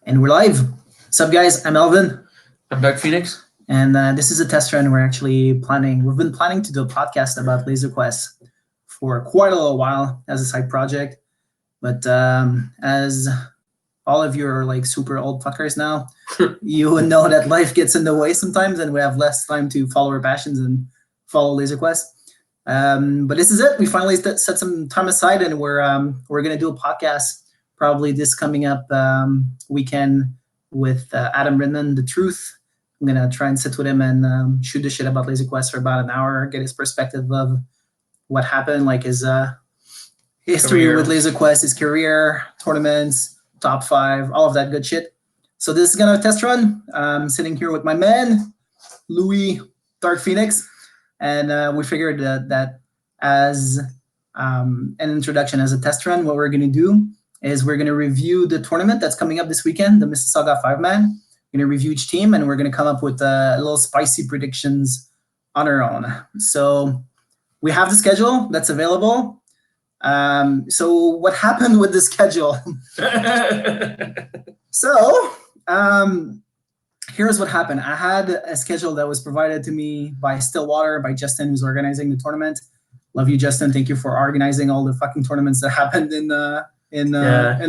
And we're live. What's up, guys? I'm Elven. I'm Dark Fenix. And this is a test run. We've been planning to do a podcast about Laser Quest for quite a little while as a side project. But as all of you are like super old fuckers now, you would know that life gets in the way sometimes and we have less time to follow our passions and follow Laser Quest. But this is it. We finally set some time aside and we're going to do a podcast probably this coming up weekend with Adam Ridman, The Truth. I'm going to try and sit with him and shoot the shit about Laser Quest for about an hour, get his perspective of what happened, like his history with Laser Quest, his career, tournaments, top 5, all of that good shit. So this is going to be a test run. I'm sitting here with my man, Louis Dark Fenix, and we figured that as an introduction, as a test run, what we're going to do is we're going to review the tournament that's coming up this weekend, the Mississauga 5-man. We're going to review each team, and we're going to come up with little spicy predictions on our own. So we have the schedule that's available. So what happened with the schedule? So here's what happened. I had a schedule that was provided to me by Stillwater, by Justin, who's organizing the tournament. Love you, Justin. Thank you for organizing all the fucking tournaments that happened in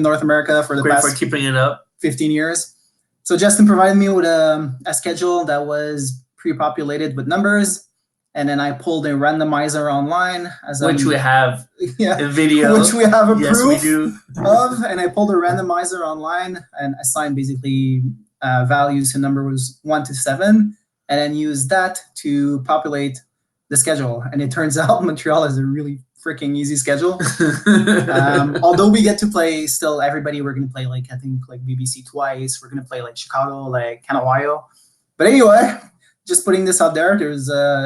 North America for the past keeping it up 15 years. So Justin provided me with a schedule that was pre-populated with numbers, and then I pulled a randomizer online, which we have in video, which we have a yes, proof we do. of, and I pulled a randomizer online and assigned basically values. The number was 1 to 7, and then used that to populate the schedule. And it turns out Montreal is a really freaking easy schedule. Although we get to play still everybody, we're going to play like BBC twice. We're going to play like Chicago, like Kanawayo. But anyway, just putting this out there,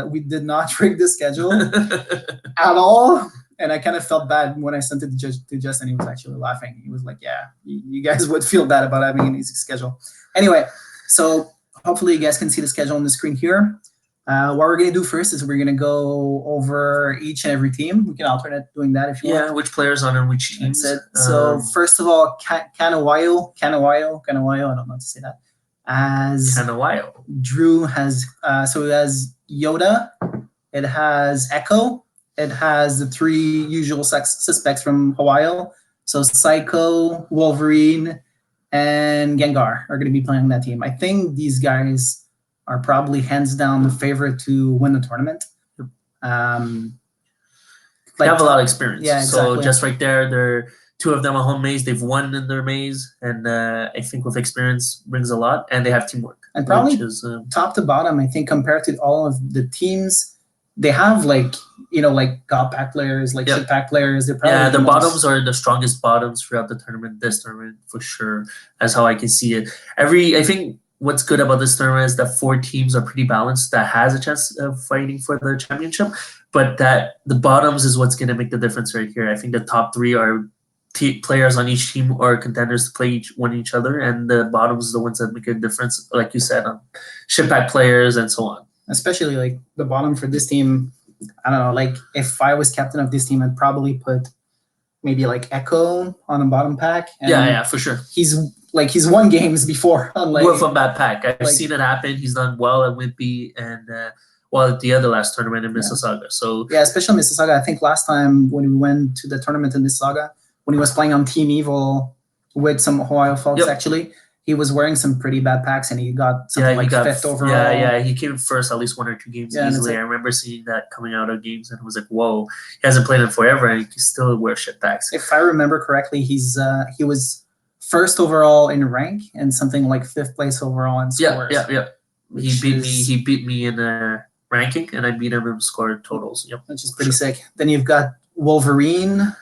we did not rig the schedule at all. And I kind of felt bad when I sent it to Justin. He was actually laughing. He was like, yeah, you guys would feel bad about having an easy schedule. Anyway, so hopefully you guys can see the schedule on the screen here. What we're going to do first is we're going to go over each and every team. We can alternate doing that if you want. Yeah, which players on which teams. That's it. So first of all, Kanawayo, I don't know how to say that. As Kanawayo. Drew has, so it has Yoda, it has Echo, it has the 3 usual suspects from Hawaii. So Psycho, Wolverine, and Gengar are going to be playing on that team. I think these guys are probably hands down the favorite to win the tournament. They have a lot of experience. Yeah, exactly. So just right there, they're 2 of them are home maze. They've won in their maze, and I think with experience brings a lot. And they have teamwork. And probably top to bottom, I think compared to all of the teams, they have like God pack players, like shit pack players. They're probably the bottoms are the strongest bottoms throughout the tournament. This tournament for sure, as how I can see it. I think. What's good about this tournament is that 4 teams are pretty balanced that has a chance of fighting for the championship, but that the bottoms is what's going to make the difference right here. I think the top 3 are players on each team or contenders to play each other, and the bottoms are the ones that make a difference, like you said, on ship pack players and so on. Especially like the bottom for this team, I don't know, like if I was captain of this team, I'd probably put maybe like Echo on a bottom pack. And yeah, for sure. He's won games before. With a bad pack. I've seen it happen. He's done well at Whitby and at the other last tournament in Mississauga. So yeah, especially Mississauga. I think last time when we went to the tournament in Mississauga, when he was playing on Team Evil with some Ohio folks, actually, he was wearing some pretty bad packs and he got something 5th overall. Yeah, he came first at least 1 or 2 games easily. I remember seeing that coming out of games and it was like, whoa, he hasn't played in forever and he still wears shit packs. If I remember correctly, he was 1st overall in rank and something like 5th place overall in scores. Yeah. He beat me in ranking and I beat him in score totals. Yep. Which is pretty sick. Then you've got Wolverine,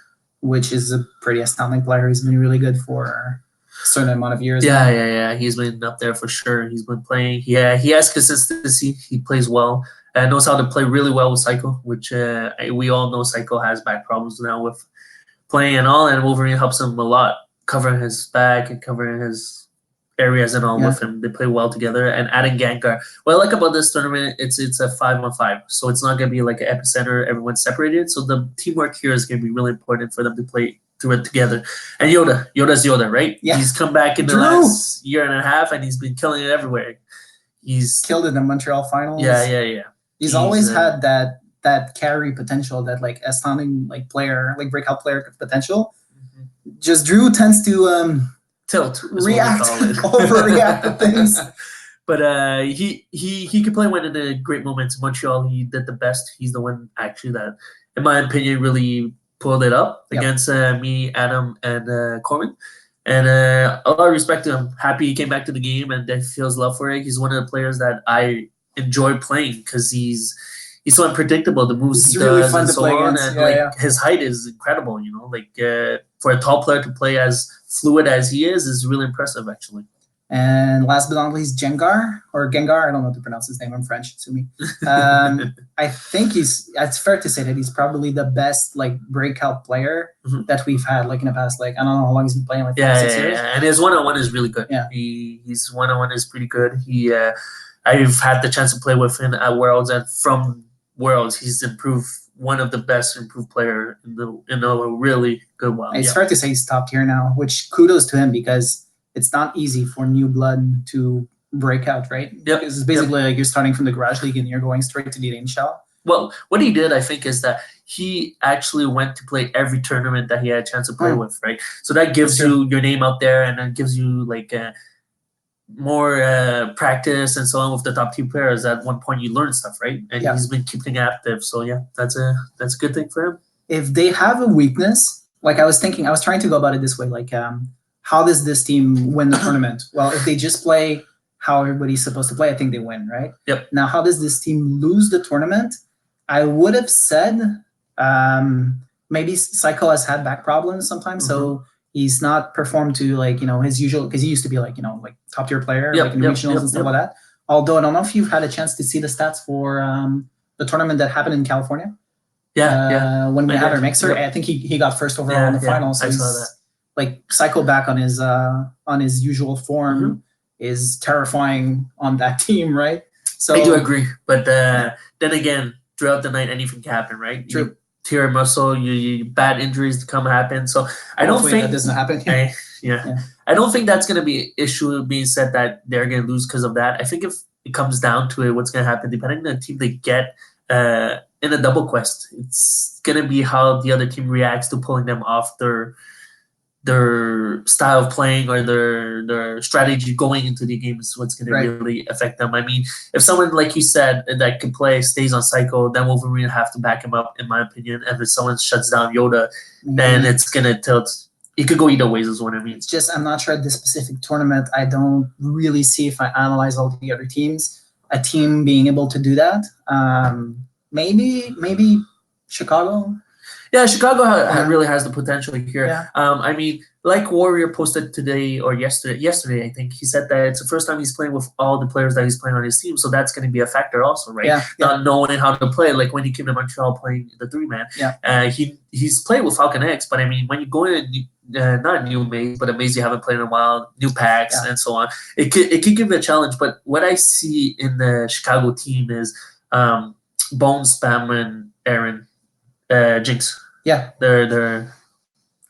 which is a pretty astounding player. He's been really good for a certain amount of years. Yeah. He's been up there for sure. He's been playing. Yeah, he has consistency. He plays well and knows how to play really well with Psycho, which we all know Psycho has back problems now with playing and all, and Wolverine helps him a lot, covering his back and covering his areas and all with him. They play well together. And adding Gengar. What I like about this tournament, it's a 5-on-5. So it's not going to be like an epicenter, everyone's separated. So the teamwork here is going to be really important for them to play do it together. And Yoda's Yoda, right? Yeah. He's come back in the Drew. last year and a half, and he's been killing it everywhere. He's Killed in the Montreal finals. yeah. He's always had that carry potential, that like astounding like player, like breakout player potential. Just Drew tends to tilt, react, overreact to things. But he could play when in the great moments. In Montreal, he did the best. He's the one actually that, in my opinion, really pulled it up against me, Adam, and Corbin. And a lot of respect to him. Happy he came back to the game and that feels love for it. He's one of the players that I enjoy playing because he's so unpredictable. The moves he really does fun and to so play on, against. and his height is incredible. For a tall player to play as fluid as he is really impressive actually. And last but not least, Gengar, I don't know how to pronounce his name. I'm French, sue me. I think it's fair to say that he's probably the best like breakout player that we've had like in the past, like I don't know how long he's been playing, like 5-6 years. Yeah, and his one-on-one is really good. Yeah. His one-on-one is pretty good. I've had the chance to play with him at Worlds, and from Worlds, he's improved. One of the best improved player in a really good while. It's fair to say he's top tier now, which kudos to him because it's not easy for new blood to break out, right? Yep. Because it's basically like you're starting from the garage league and you're going straight to the NHL. Well, what he did, I think, is that he actually went to play every tournament that he had a chance to play with, right? So that gives you your name out there, and it gives you like more practice and so on with the top tier players. At one point, you learn stuff, right? And he's been keeping active. So yeah, that's a good thing for him. If they have a weakness, like I was trying to go about it this way, like how does this team win the tournament? Well, if they just play how everybody's supposed to play, I think they win, right? Yep. Now, how does this team lose the tournament? I would have said maybe Psycho has had back problems sometimes, so he's not performed to like his usual, because he used to be like like top tier player like in regionals and stuff like that. Although I don't know if you've had a chance to see the stats for the tournament that happened in California. When we had our mixer, I think he got first overall in the final. So I saw that. Like Psycho back on his usual form is terrifying on that team, right? So I do agree, but then again, throughout the night, anything can happen, right? True. You tear a muscle, you bad injuries to come happen. So I don't think that doesn't happen. I don't think that's going to be an issue being said that they're going to lose because of that. I think if it comes down to it, what's going to happen, depending on the team they get in a double quest, it's going to be how the other team reacts to pulling them off their style of playing or their strategy going into the game is what's going to really affect them. I mean, if someone, like you said, that can play stays on Psycho, then Wolverine have to back him up, in my opinion. And if someone shuts down Yoda, then it's going to tilt. It could go either ways is what I mean. It's just I'm not sure at this specific tournament. I don't really see, if I analyze all the other teams, a team being able to do that. Maybe Chicago. Yeah, Chicago really has the potential here. Yeah. I mean, like Warrior posted today or yesterday, I think, he said that it's the first time he's playing with all the players that he's playing on his team. So that's going to be a factor also, right? Yeah. Not knowing how to play, like when he came to Montreal playing the 3-man. Yeah. He's played with Falcon X, but I mean, when you go in, not new maze, but a maze you haven't played in a while, new packs and so on, it could give you a challenge. But what I see in the Chicago team is Bones, Spam, and Aaron, Jinx. Yeah, they're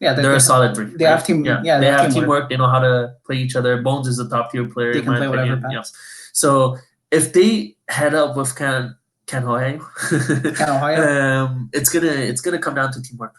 a solid three. They have team. Yeah, they have teamwork. They know how to play each other. Bones is a top tier player. They can play whatever path. Yeah. So if they head up with Can Ohio, it's gonna come down to teamwork.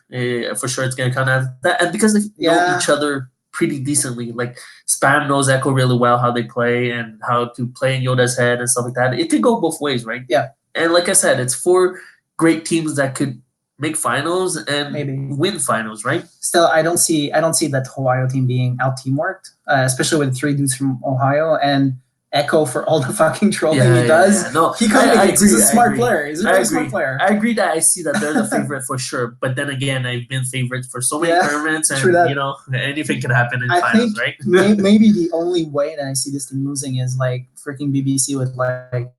For sure, it's gonna come down to that, and because they know each other pretty decently. Like Spam knows Echo really well, how they play and how to play in Yoda's head and stuff like that. It could go both ways, right? Yeah. And like I said, it's 4 great teams that could make finals and maybe win finals, right? Still, I don't see that Ohio team being out teamworked, especially with 3 dudes from Ohio and Echo for all the fucking trolling he does. Yeah. No, he communicates. He's a smart player. He's a very smart player. I agree that I see that they're the favorite for sure. But then again, I've been favorite for so many tournaments, and anything can happen in finals, right? Maybe the only way that I see this team losing is like freaking BBC with like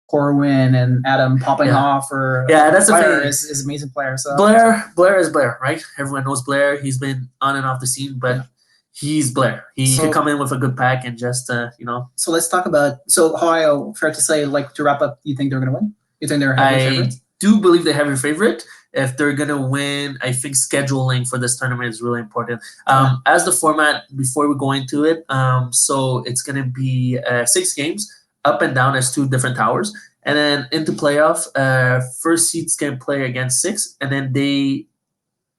Corwin and Adam popping off, or that's Blair is amazing player. So Blair is Blair, right? Everyone knows Blair. He's been on and off the scene, but he's Blair. He could come in with a good pack and just So let's talk about Ohio. Fair to say, like to wrap up, you think they're going to win? You think they're a heavy favorite? I do believe they have a favorite. if they're gonna win. I think scheduling for this tournament is really important. As the format before we go into it, so it's gonna be 6 games up and down as 2 different towers, and then into playoff, first seeds can play against 6, and then they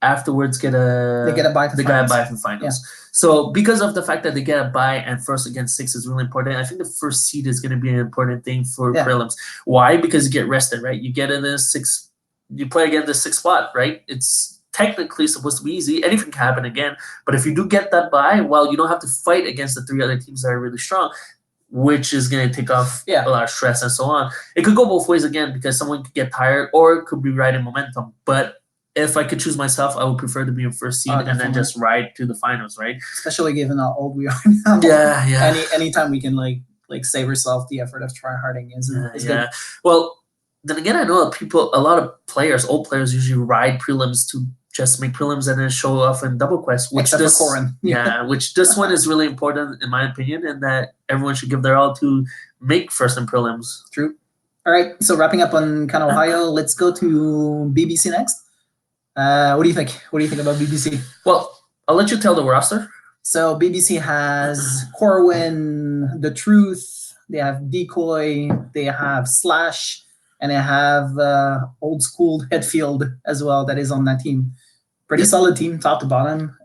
afterwards get a bye to the finals. Yeah. So because of the fact that they get a bye and first against 6 is really important, I think the first seed is going to be an important thing for prelims. Why? Because you get rested, right? You get in the 6, you play again the 6th spot, right? It's technically supposed to be easy. Anything can happen again, but if you do get that bye, well, you don't have to fight against the 3 other teams that are really strong, which is going to take off a lot of stress and so on. It could go both ways again, because someone could get tired or it could be riding momentum. But if I could choose myself, I would prefer to be in first seed and then just ride to the finals, right? Especially given how old we are now. Yeah. Anytime we can like save ourselves the effort of tryharding is good. Well, then again, I know a lot of players, old players, usually ride prelims to just make prelims and then show off in double quest. Which Except for Corin. Which this one is really important in my opinion, and that everyone should give their all to make first in prelims. True. All right, so wrapping up on kind of Ohio, let's go to BBC next. What do you think? What do you think about BBC? Well, I'll let you tell the roster. So BBC has Corwin, The Truth, they have Decoy, they have Slash, and they have old school Hetfield as well that is on that team. Pretty solid team, top to bottom.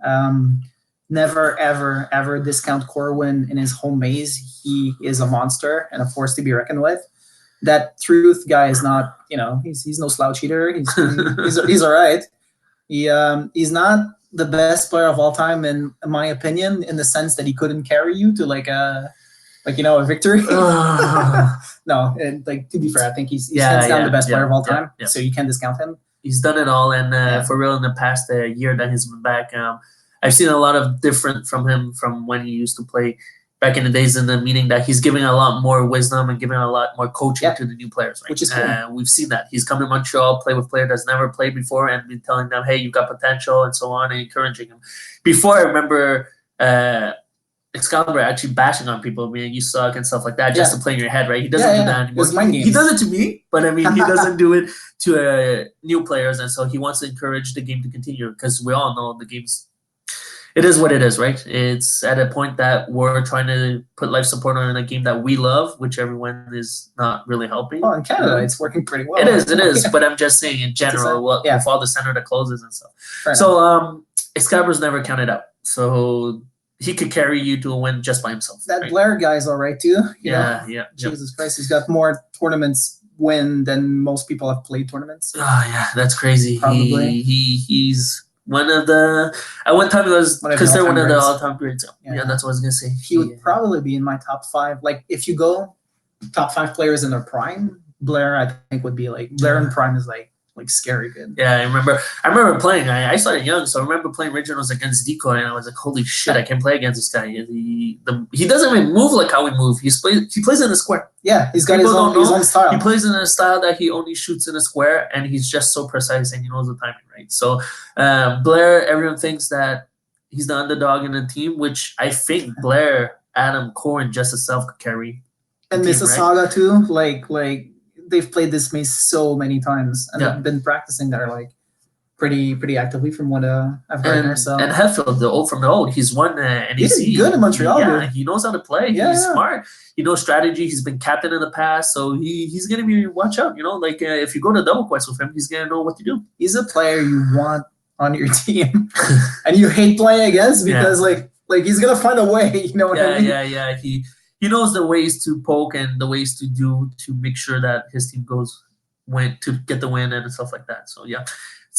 Never, ever, ever discount Corwin in his home maze. He is a monster and a force to be reckoned with. That Truth guy is not, he's no slouch either. He's all right. He's not the best player of all time in my opinion, in the sense that he couldn't carry you to a victory. No, and to be fair, I think he's hands down the best player of all time. So you can't discount him. He's done it all, and for real, in the past year that he's been back, I've seen a lot of different from him from when he used to play back in the days, in the meaning that he's giving a lot more wisdom and giving a lot more coaching to the new players, right? Which is cool. We've seen that. He's come to Montreal, play with players that's never played before, and been telling them, hey, you've got potential, and so on, and encouraging them. Before, I remember Excalibur actually bashing on people, being you suck and stuff like that, just to play in your head, right? He doesn't do that anymore. He does it to me, but I mean, he doesn't do it to new players, and so he wants to encourage the game to continue, because we all know the game's, it is what it is, right? It's at a point that we're trying to put life support on a game that we love, which everyone is not really helping. Well, in Canada, it's working pretty well. It is, but I'm just saying in general, with all the center that closes and stuff. So Excalibur's never counted out, so he could carry you to a win just by himself. That Blair guy is all right too. Yeah. Jesus Christ, he's got more tournaments win than most people have played tournaments. Oh yeah, that's crazy. Probably. He's one of the, at one time it was considered one of the all-time greats. Yeah, that's what I was gonna say. He would probably be in my top 5. Like if you go top 5 players in their prime, Blair I think would be Blair in prime is like scary good. Yeah, I remember playing. I started young, so I remember playing regionals against Decoy, and I was like, holy shit, I can play against this guy. He doesn't even move like how we move. He plays in a square. Yeah, he's got his own style. He plays in a style that he only shoots in a square, and he's just so precise, and he knows the timing, right? So Blair, everyone thinks that he's the underdog in the team, which I think Blair, Adam, Corin, just himself could carry. And Mississauga too, like they've played this maze so many times, and they've been practicing there pretty actively from what I've heard. And Hetfield, from the old, he's won NEC. He's good in Montreal. Yeah, he knows how to play. He's smart. He knows strategy. He's been captain in the past, so he's gonna be, watch out. If you go to double quest with him, he's gonna know what to do. He's a player you want on your team, and you hate playing against because he's gonna find a way. You know what I mean? Yeah. He knows the ways to poke and the ways to do to make sure that his team win to get the win and stuff like that. So yeah,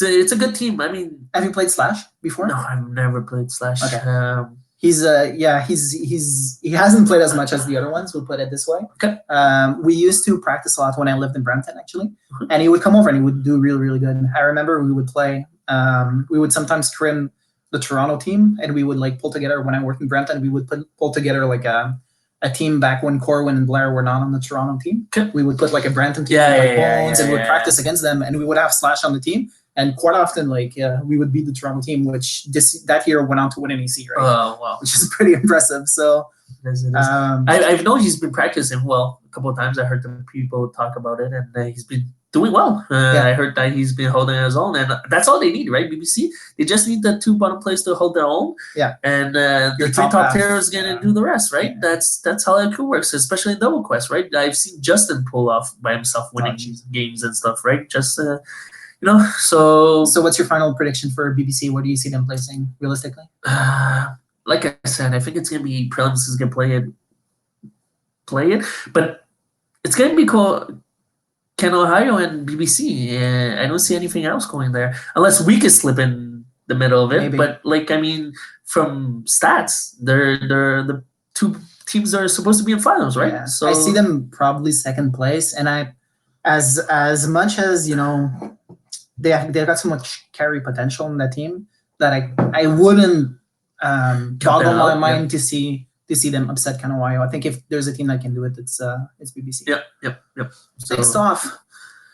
it's a good team. I mean, have you played Slash before? No, I've never played Slash. Okay. He hasn't played as much as the other ones. We'll put it this way. Okay. We used to practice a lot when I lived in Brampton, actually, and he would come over and he would do really, really good. I remember we would play. We would sometimes trim the Toronto team, and we would pull together. When I worked in Brampton, we would pull together a team back when Corwin and Blair were not on the Toronto team. We would put a Brampton team Bones, and we would practice against them, and we would have Slash on the team. And quite often, we would beat the Toronto team, which that year went on to win NEC, right? Oh, wow. Which is pretty impressive. So I've known he's been practicing well a couple of times. I heard the people talk about it, and he's been doing well. Yeah. I heard that he's been holding his own, and that's all they need, right? BBC, they just need the 2 bottom players to hold their own. Yeah. And the Your 3 top top half, tiers gonna do the rest, right? Yeah. That's how LQ works, especially in double quest, right? I've seen Justin pull off by himself winning jeez. games and stuff, right? Just you know, so So what's your final prediction for BBC? Where do you see them placing realistically? like I said, I think it's gonna be prelims is gonna play it, but it's gonna be called Ken Ohio and BBC. I don't see anything else going there unless we could slip in the middle of it. Maybe. But like I mean, from stats, they're the 2 teams that are supposed to be in finals, right? Yeah. So I see them probably second place, and as much as they've got so much carry potential in that team that I wouldn't boggle my mind to see them upset Ken Ohio. I think if there's a team that can do it, it's BBC. Yep. So, Next off,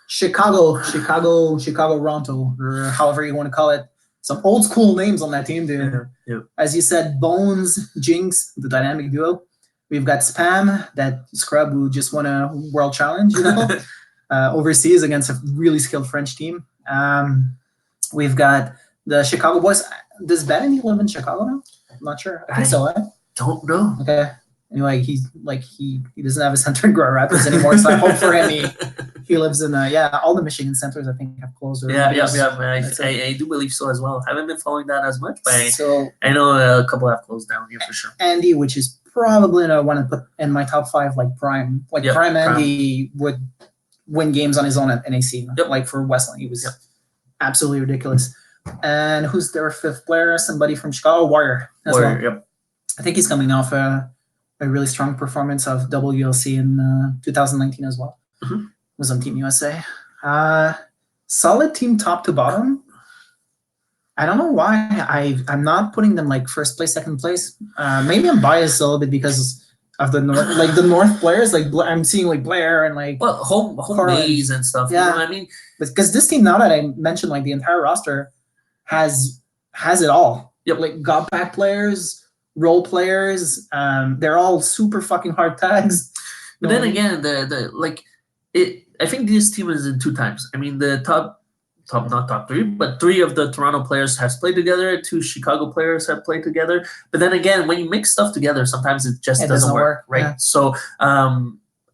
Chicago Ronto, or however you want to call it. Some old school names on that team, dude. yeah. As you said, Bones, Jinx, the dynamic duo. We've got Spam, that scrub who just won a world challenge, overseas against a really skilled French team. We've got the Chicago boys. Does Benny live in Chicago now? I'm not sure. I think so, eh? Don't know. Okay. Anyway, he doesn't have a center in Grand Rapids anymore, so I hope for him he lives in all the Michigan centers I think have closed. I do believe so as well. Haven't been following that as much, but So I know a couple have closed down here for sure. Andy, which is probably I want to put in my top 5, like Prime. Like Prime Andy would win games on his own at NAC. Like for Westland, he was absolutely ridiculous. And who's their 5th player? Somebody from Chicago, Warrior as well. Yep. I think he's coming off a really strong performance of WLC in 2019 as well. Mm-hmm. Was on Team USA. Solid team top to bottom. I don't know why I'm not putting them like first place, second place. Maybe I'm biased a little bit because of the North, like the North players. Like I'm seeing like Blair and like home maze and stuff. Yeah, you know what I mean, because this team, now that I mentioned, like the entire roster has it all. Yep. Like got back players, role players. They're all super fucking hard tags. But then again, I think this team is in 2 times. I mean, the not top 3, but 3 of the Toronto players has played together. 2 Chicago players have played together. But then again, when you mix stuff together, sometimes it just doesn't work, right? Yeah. So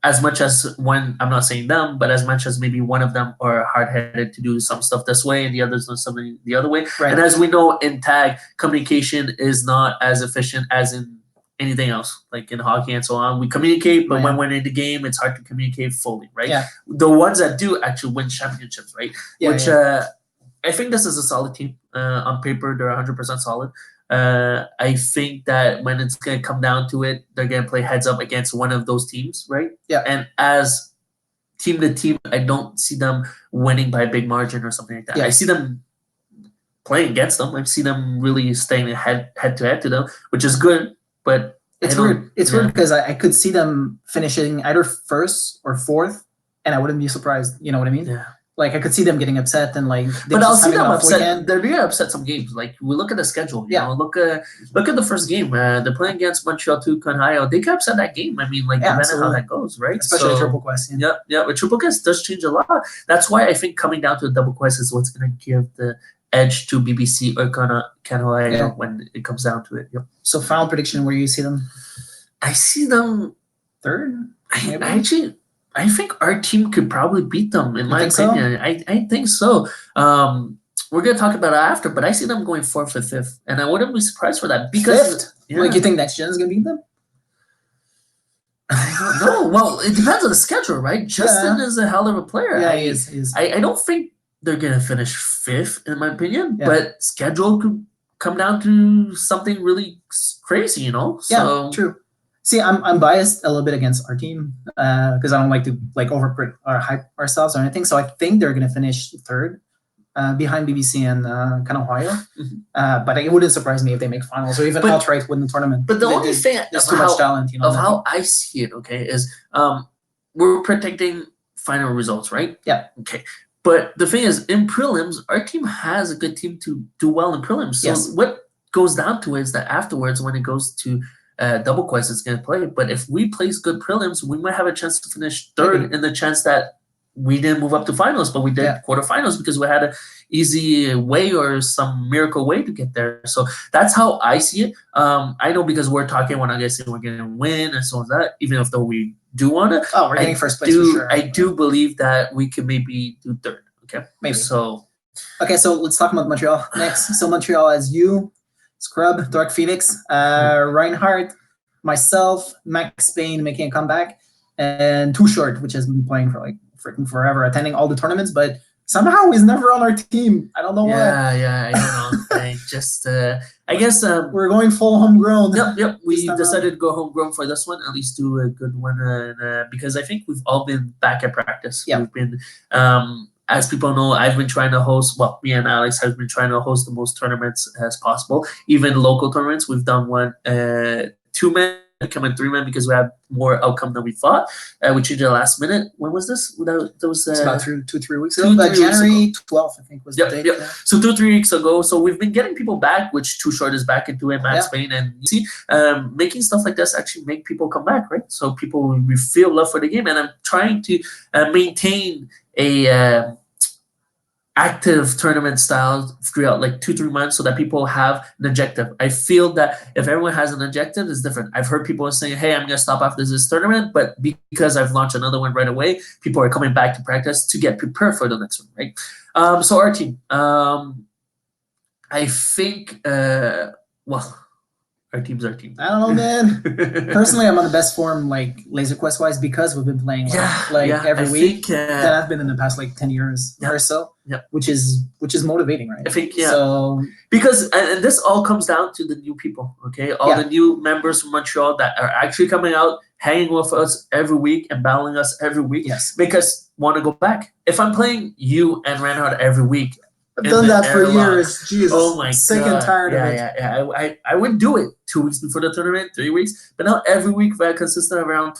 as much as I'm not saying them, but as much as maybe one of them are hard-headed to do some stuff this way and the others do something the other way. Right. And as we know in tag, communication is not as efficient as in anything else, like in hockey and so on. We communicate, but when we're in the game, it's hard to communicate fully, right? Yeah. The ones that do actually win championships, right? Yeah, which I think this is a solid team. On paper, they're 100% solid. I think that when it's going to come down to it, they're going to play heads up against one of those teams, right? Yeah. And as team to team, I don't see them winning by a big margin or something like that. Yeah. I see them playing against them. I see them really staying head to head to them, which is good. But it's weird. It's weird because I could see them finishing either 1st or 4th, and I wouldn't be surprised. You know what I mean? Yeah. Like I could see them getting upset and like. But I'll see them upset. Weekend. They're really upset some games. Like we look at the schedule. You know, look at the first game. They're playing against Montreal 2 Ohio. They got upset that game. I mean, like depending how that goes, right? Especially Triple Quest. Yeah. With Triple Quest does change a lot. That's why I think coming down to a double quest is what's going to give the edge to BBC or Ken Ohio when it comes down to it. Yep. So final prediction, where do you see them? I see them 3rd. I think our team could probably beat them, in my opinion. So? I think so. We're going to talk about it after, but I see them going 4th or 5th. And I wouldn't be surprised for that. Because 5th? Like, you think Next Gen is going to beat them? I don't know. Well, it depends on the schedule, right? Justin is a hell of a player. Yeah, he is. I don't think they're going to finish 5th, in my opinion. Yeah. But schedule could come down to something really crazy, you know? Yeah, true. See, I'm biased a little bit against our team because I don't like to hype ourselves or anything. So I think they're going to finish 3rd behind BBC and Ken Ohio. Mm-hmm. But it wouldn't surprise me if they make finals or even outright win the tournament. But the only thing there's too much talent, of how I see it, okay, is we're predicting final results, right? Yeah. Okay. But the thing is, in prelims, our team has a good team to do well in prelims. So what goes down to it is that afterwards, when it goes to double quest, it's going to play. But if we place good prelims, we might have a chance to finish 3rd in the chance that we didn't move up to finals, but we did quarterfinals because we had an easy way or some miracle way to get there. So that's how I see it. I know because we're talking, we're not going to say we're going to win and so on that, even if though we do want to. Oh, we're getting first place for sure. I do believe that we can maybe do third. Okay. Maybe. So. Okay, so let's talk about Montreal next. So Montreal has you, Scrub, Dark Phoenix, Reinhardt, myself, Max Payne making a comeback, and Too Short, which has been playing for like freaking forever, attending all the tournaments, but somehow he's never on our team. I don't know why. Yeah, I don't know. I just, I guess we're going full homegrown. Yep. We decided to go homegrown for this one. At least do a good one, because I think we've all been back at practice. Yeah. We've been, as people know, I've been trying to host. Well, me and Alex have been trying to host the most tournaments as possible, even local tournaments. We've done one 2-man. Becoming 3-man because we had more outcome than we thought. We changed it last minute. When was this? That was it's about 2-3 weeks ago. January 12th, I think, was the date. Yep. Yeah. So 2-3 weeks ago. So we've been getting people back, which Too Short is back into it, Max Payne, and you see, making stuff like this actually make people come back, right? So people we feel love for the game, and I'm trying to maintain a active tournament style throughout like 2-3 months so that people have an objective. I feel that if everyone has an objective, it's different. I've heard people saying, hey, I'm going to stop after this tournament, but because I've launched another one right away, people are coming back to practice to get prepared for the next one, right? So our team, I think, well, our team's our team. I don't know, man. Personally, I'm on the best form, like Laser Quest wise, because we've been playing every week. That I've been in the past like 10 years or so. Yeah, which is motivating, right? I think So because and this all comes down to the new people, okay? All the new members from Montreal that are actually coming out, hanging with us every week and battling us every week. Yes, because want to go back. If I'm playing you and Reinhardt every week. I've done that for years. Jesus. Oh my sick God. And tired of it. Yeah. I would do it 2 weeks before the tournament, 3 weeks, but now every week we're consistent around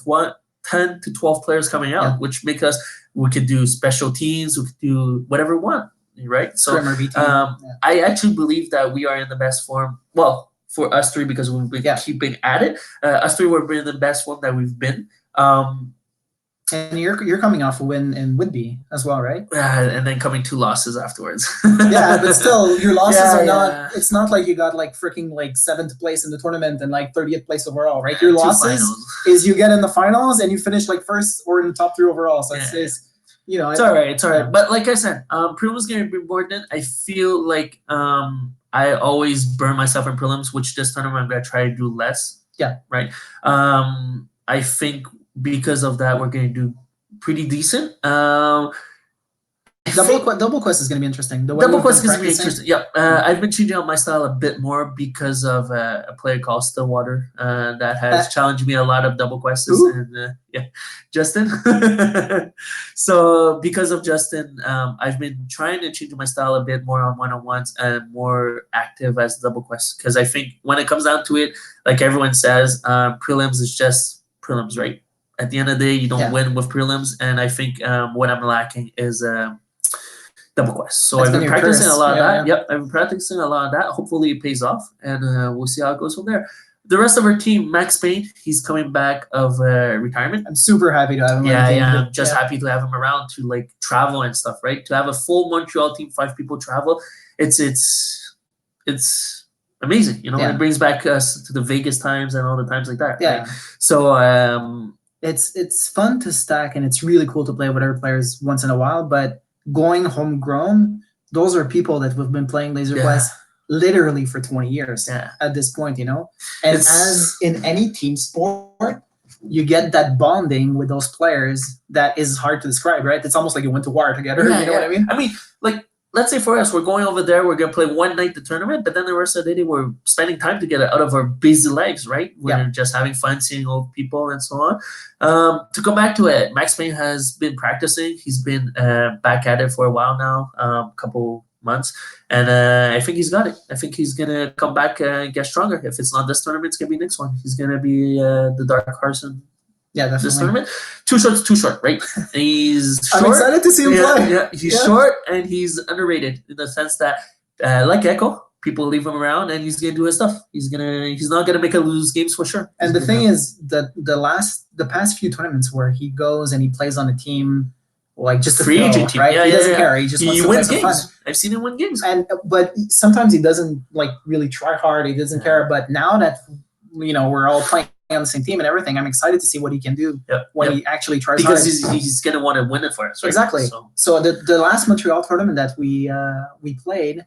10 to 12 players coming out, which make us. We could do special teams. We could do whatever we want, right? So I actually believe that we are in the best form. Well, for us three, because we've been keeping at it. Us three, we're in the best form that we've been. And you're coming off a win in Whitby as well, right? And then coming 2 losses afterwards. Yeah, but still, your losses are not. It's not like you got like freaking like 7th place in the tournament and like 30th place overall, right? Your losses is you get in the finals and you finish like first or in the top 3 overall. So it's you know, it's all right. It's all right. But like I said, prelims going to be important. I feel like I always burn myself in prelims, which this tournament I'm going to try to do less. Yeah. Right. I think. Because of that, we're going to do pretty decent. Double Quest is going to be interesting. Double Quest is going to be interesting. Yep. I've been changing out my style a bit more because of a player called Stillwater that has challenged me a lot of Double Quests. And Justin. So because of Justin, I've been trying to change my style a bit more on one-on-ones and more active as Double Quest. Because I think when it comes down to it, like everyone says, prelims is just prelims, right? At the end of the day, you don't win with prelims, and I think what I'm lacking is Double Quest. So I've been practicing a lot of that. Yep, I've been practicing a lot of that. Hopefully it pays off, and we'll see how it goes from there. The rest of our team, Max Payne, he's coming back of retirement. I'm super happy to have him. I'm just happy to have him around to like travel and stuff, right? To have a full Montreal team, 5 people travel, it's amazing. You know, it brings back us to the Vegas times and all the times like that. Yeah. Right? So it's fun to stack, and it's really cool to play with other players once in a while. But going homegrown, those are people that we've been playing Laser Quest literally for 20 years at this point, you know. And as in any team sport, you get that bonding with those players that is hard to describe, right? It's almost like you went to war together. You know what I mean? I mean, like, let's say for us, we're going over there, we're going to play one night the tournament, but then the rest of the day, we're spending time together out of our busy lives, right? We're just having fun, seeing old people and so on. To go back to it, Max Payne has been practicing. He's been back at it for a while now, a couple months, and I think he's got it. I think he's going to come back and get stronger. If it's not this tournament, it's going to be next one. He's going to be the Dark Carson. Yeah, definitely. This tournament. Too short, right? He's short. I'm excited to see him play. Yeah, he's short and he's underrated in the sense that, like Echo, people leave him around and he's gonna do his stuff. He's not gonna make us lose games for sure. And the thing is that the past few tournaments where he goes and he plays on a team like just a free thrill, agent team. right? Yeah, He yeah, doesn't yeah. care. He just wants to play wins for fun. games. I've seen him win games. But sometimes he doesn't like really try hard. He doesn't care. But now that we're all playing on the same team and everything, I'm excited to see what he can do when he actually tries because hard. he's gonna want to win it for us, right? Exactly. So the last Montreal tournament that we played,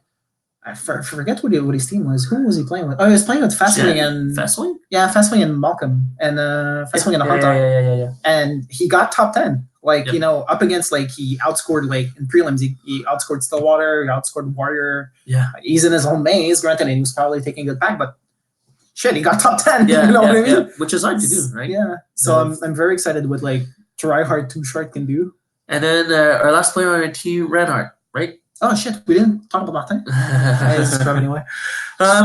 I forget what his team was. Who was he playing with? Oh, he was playing with Fastwing and Fastwing. Yeah, Fastwing and Malcolm and Fastwing and Hunter. Yeah. And he got top 10. Like up against he outscored in prelims. He outscored Stillwater. He outscored Warrior. Yeah. He's in his own maze. Granted, and he was probably taking a good pack, but shit, he got top 10. Yeah, you know what I mean? Yeah. Which is hard to do, right? Yeah. So I'm very excited with try hard too short can do. And then our last player on our team, Reinhardt, right? Oh shit, we didn't talk about that. Anyway.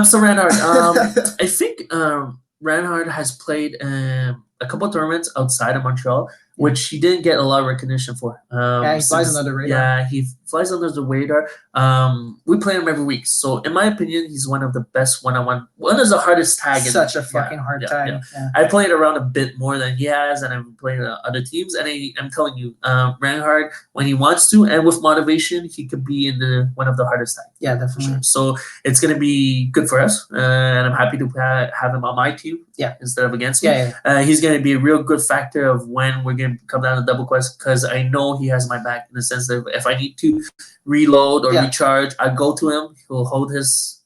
So Reinhardt, I think Reinhardt has played a couple of tournaments outside of Montreal, which he didn't get a lot of recognition for. He flies under the radar. Yeah, he flies under the radar. We play him every week, so in my opinion, he's one of the best one-on-one. One is the hardest tag. Such a fucking hard tag. Yeah. I played around a bit more than he has, and I've played other teams. And I'm telling you, Reinhardt, when he wants to, and with motivation, he could be in one of the hardest tags. Yeah, definitely. Sure. So it's gonna be good for us, and I'm happy to have him on my team. Yeah. Instead of against me. Yeah. He's gonna be a real good factor of when we're gonna come down to double quest, because I know he has my back in the sense that if I need to reload or recharge, I go to him. He'll hold his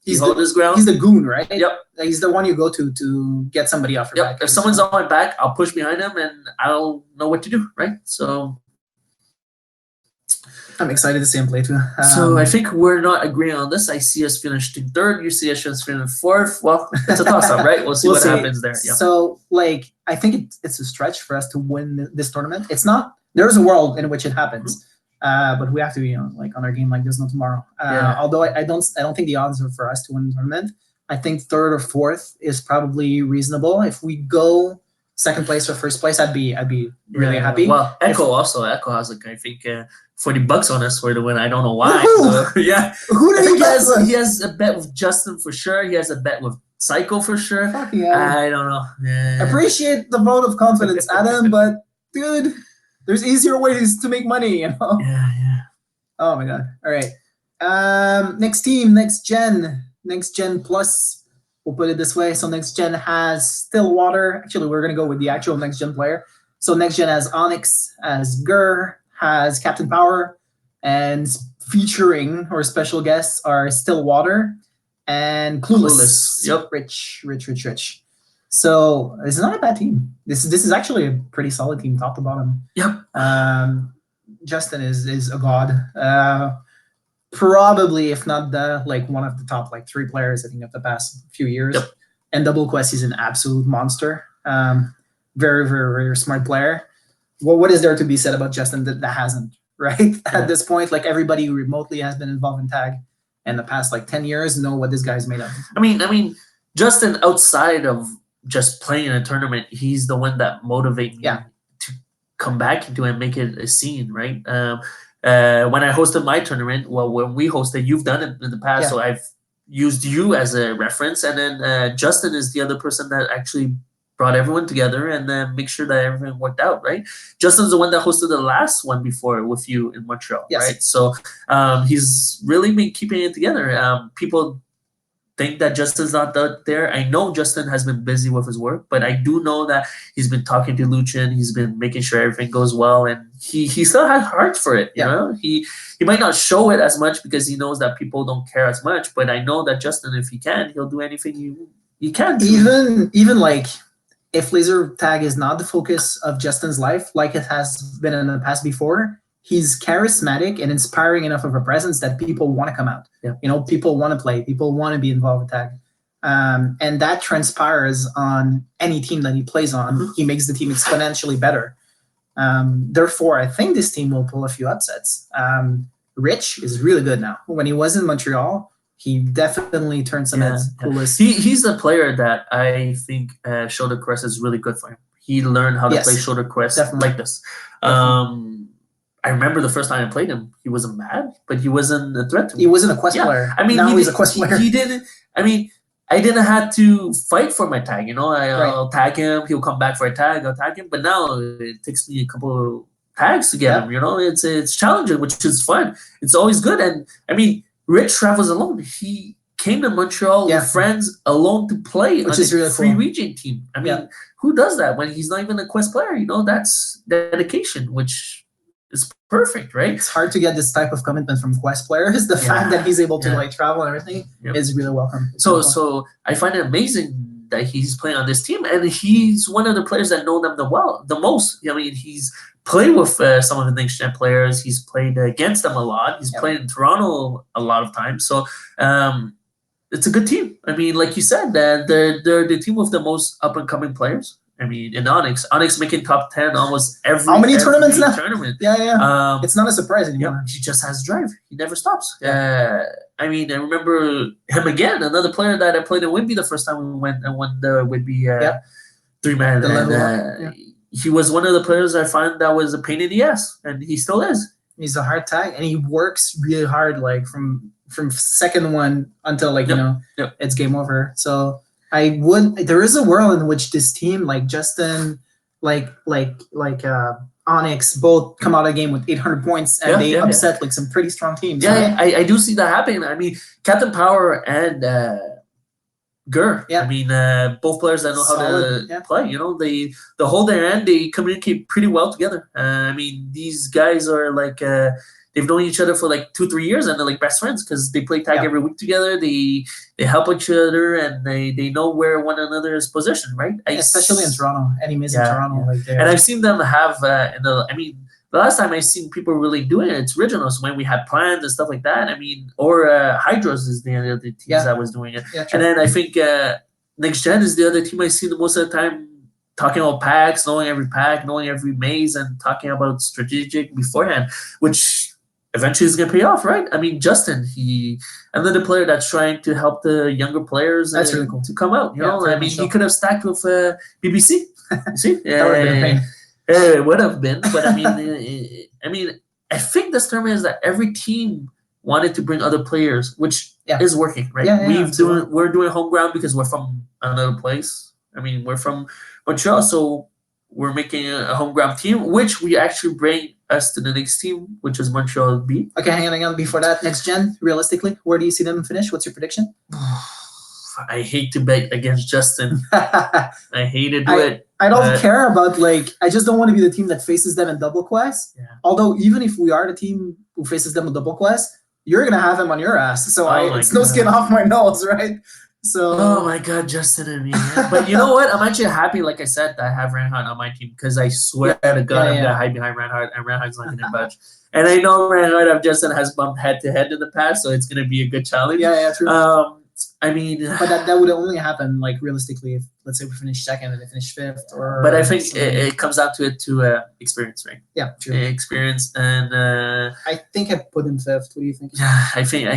ground. He's the goon, right? Yep. He's the one you go to get somebody off your back. If someone's on my back, I'll push behind him and I'll know what to do, right? So I'm excited to see him play too. So I think we're not agreeing on this. I see us finishing third. You see us finishing fourth. Well, it's a toss-up, right? We'll see what happens there. Yeah. So, I think it's a stretch for us to win this tournament. It's not. There's a world in which it happens, but we have to be, on our game like there's no tomorrow. Although I don't think the odds are for us to win the tournament. I think third or fourth is probably reasonable. If we go second place or first place, I'd be really happy. Well, Echo has I think $40 on us for the win. I don't know why. Yeah. Who did he has a bet with Justin for sure. He has a bet with Psycho for sure. I don't know. Yeah. Appreciate the vote of confidence, Adam, but dude, there's easier ways to make money, Yeah. Oh my god. All right. Next team, next gen plus. We'll put it this way. So next gen has Stillwater. Actually, we're gonna go with the actual next gen player. So next gen has Onyx, has Gur, has Captain Power, and featuring or special guests are Stillwater and Clueless. Yep. Rich. So this is not a bad team. This is actually a pretty solid team, top to bottom. Yep. Justin is a god. Probably, if not one of the top 3 players, I think, of the past few years. Yep. And Double Quest is an absolute monster. Very, very, very smart player. Well, what is there to be said about Justin that hasn't, right? At this point, everybody who remotely has been involved in tag in the past 10 years know what this guy's made of. I mean, Justin, outside of just playing in a tournament, he's the one that motivates me to come back into it and make it a scene, right? When I hosted my tournament, when we hosted, you've done it in the past, so I've used you as a reference, and then Justin is the other person that actually brought everyone together and then make sure that everything worked out, right? Justin's the one that hosted the last one before with you in Montreal, right? So he's really been keeping it together. People think that Justin's not there. I know Justin has been busy with his work, but I do know that he's been talking to Lucien. He's been making sure everything goes well, and he still has heart for it. You know, he might not show it as much because he knows that people don't care as much. But I know that Justin, if he can, he'll do anything he can. Even if laser tag is not the focus of Justin's life, like it has been in the past before, he's charismatic and inspiring enough of a presence that people want to come out. People want to play. People want to be involved with tag. And that transpires on any team that he plays on. He makes the team exponentially better. Therefore, I think this team will pull a few upsets. Rich is really good now. When he was in Montreal, he definitely turned some heads. He's the player that I think shoulder quest is really good for him. He learned how to play shoulder quest like this. I remember the first time I played him, he wasn't mad, but he wasn't a threat to me. He wasn't a quest player. I mean, now he's a quest player. He didn't. I mean, I didn't have to fight for my tag. I'll tag him. He'll come back for a tag. I'll tag him. But now it takes me a couple tags to get him. You know, it's challenging, which is fun. It's always good. And I mean, Rich travels alone. He came to Montreal with friends alone to play which on is a really free cool. region team. I mean, who does that when he's not even a Quest player? You know, that's dedication, which is perfect, right? It's hard to get this type of commitment from Quest players. The fact that he's able to like travel and everything is really welcome. So I find it amazing that he's playing on this team, and he's one of the players that know them the most. I mean, he's played with some of the next gen players. He's played against them a lot. He's played in Toronto a lot of times. So it's a good team. I mean, like you said, they're the team with the most up and coming players. I mean, in Onyx making top 10 almost every tournaments now? Tournament. Yeah. It's not a surprise anymore. He just has drive. He never stops. I mean, I remember him again, another player that I played in Whitby the first time we went and won the Whitby 3-man. And he was one of the players I find that was a pain in the ass, and he still is. He's a hard tag, and he works really hard, like from second one until like it's game over. So there is a world in which this team, like Justin, like Onyx, both come out of the game with 800 points, and they upset like some pretty strong teams. I do see that happening. I mean, Captain Power and Gur. I mean, both players that know how to play. You know, they hold their end. They communicate pretty well together. I mean, these guys are like they've known each other for like 2-3 years, and they're like best friends because they play tag every week together. They help each other, and they know where one another is positioned, right? Especially in Toronto. Any miss in Toronto, like and I've seen them have the last time I've seen people really doing it, it's Originals when we had plans and stuff like that. I mean, or Hydros is the other teams that was doing it. And then I think Next Gen is the other team I see the most of the time talking about packs, knowing every pack, knowing every maze, and talking about strategic beforehand, which eventually is going to pay off, right? I mean, Justin, another player that's trying to help the younger players really cool. to come out. You know, I mean, he could have stacked with BBC. You see? That would have been a pain. It would have been, but I mean, I think this tournament is that every team wanted to bring other players, which is working, right? We're doing home ground because we're from another place. I mean, we're from Montreal, so we're making a home ground team, which we actually bring us to the next team, which is Montreal B. Okay, hang on. Before that, Next Gen, realistically, where do you see them finish? What's your prediction? I hate to bet against Justin. I hate to do it. I don't care about, like, I just don't want to be the team that faces them in double quest. Although, even if we are the team who faces them in double quest, you're going to have him on your ass. So it's no skin off my nose, right? So. Oh my God, Justin and me. But you know what? I'm actually happy, like I said, that I have Reinhardt on my team because I swear to God I'm going to hide behind Reinhardt, and Reinhardt's not going to budge. And I know Reinhardt of Justin has bumped head-to-head in the past, so it's going to be a good challenge. Yeah, true. I mean, but that would only happen like realistically if, let's say, we finish second and they finish fifth, or. But I think it comes down to experience, right? Yeah, true. Experience, and I think I put in fifth. What do you think? Yeah, I think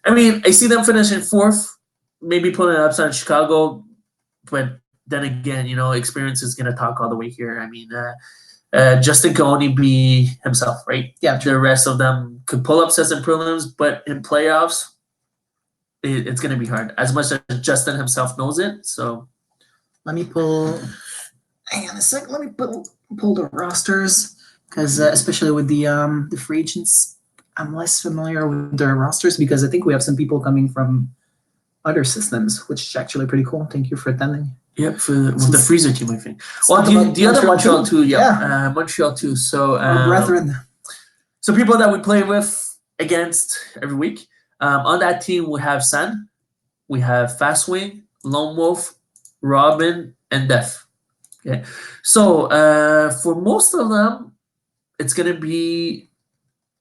I mean, I see them finishing fourth, maybe pulling it upside in Chicago, but then again, you know, experience is gonna talk all the way here. I mean, Justin can only be himself, right? Yeah, true. The rest of them could pull upsets in prelims, but in playoffs, it's going to be hard, as much as Justin himself knows it. So let me pull. Hang on a sec. Let me pull the rosters, because especially with the free agents, I'm less familiar with their rosters because I think we have some people coming from other systems, which is actually pretty cool. Thank you for attending. Yep, with the Freezer team, I think. Well, the other Montreal too. Yeah, Montreal too. So our brethren. So people that we play with against every week. On that team, we have San, we have Fast Wing, Lone Wolf, Robin, and Def. Okay, so for most of them, it's gonna be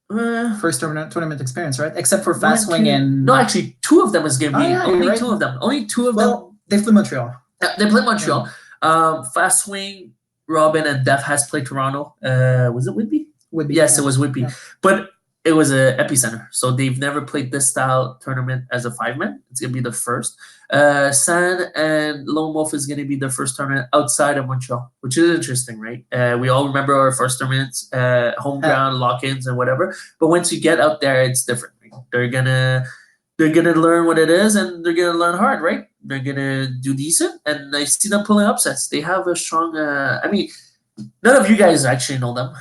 first tournament experience, right? Except for Fast Wing and no, actually, two of them is gonna be only two of them. Only two of them. They play Montreal. Yeah, they play Montreal. Yeah. Fast Wing, Robin, and Def has played Toronto. Was it Whitby? Whitby. Yes, it was Whitby, but. It was a epicenter, so they've never played this style tournament as a 5-man. It's gonna be the first. San and Lone Wolf is gonna be the first tournament outside of Montreal, which is interesting, right? We all remember our first tournaments, home ground, lock-ins, and whatever. But once you get out there, it's different. Right? They're gonna learn what it is, and they're gonna learn hard, right? They're gonna do decent, and I see them pulling upsets. They have a strong. I mean, None of you guys actually know them.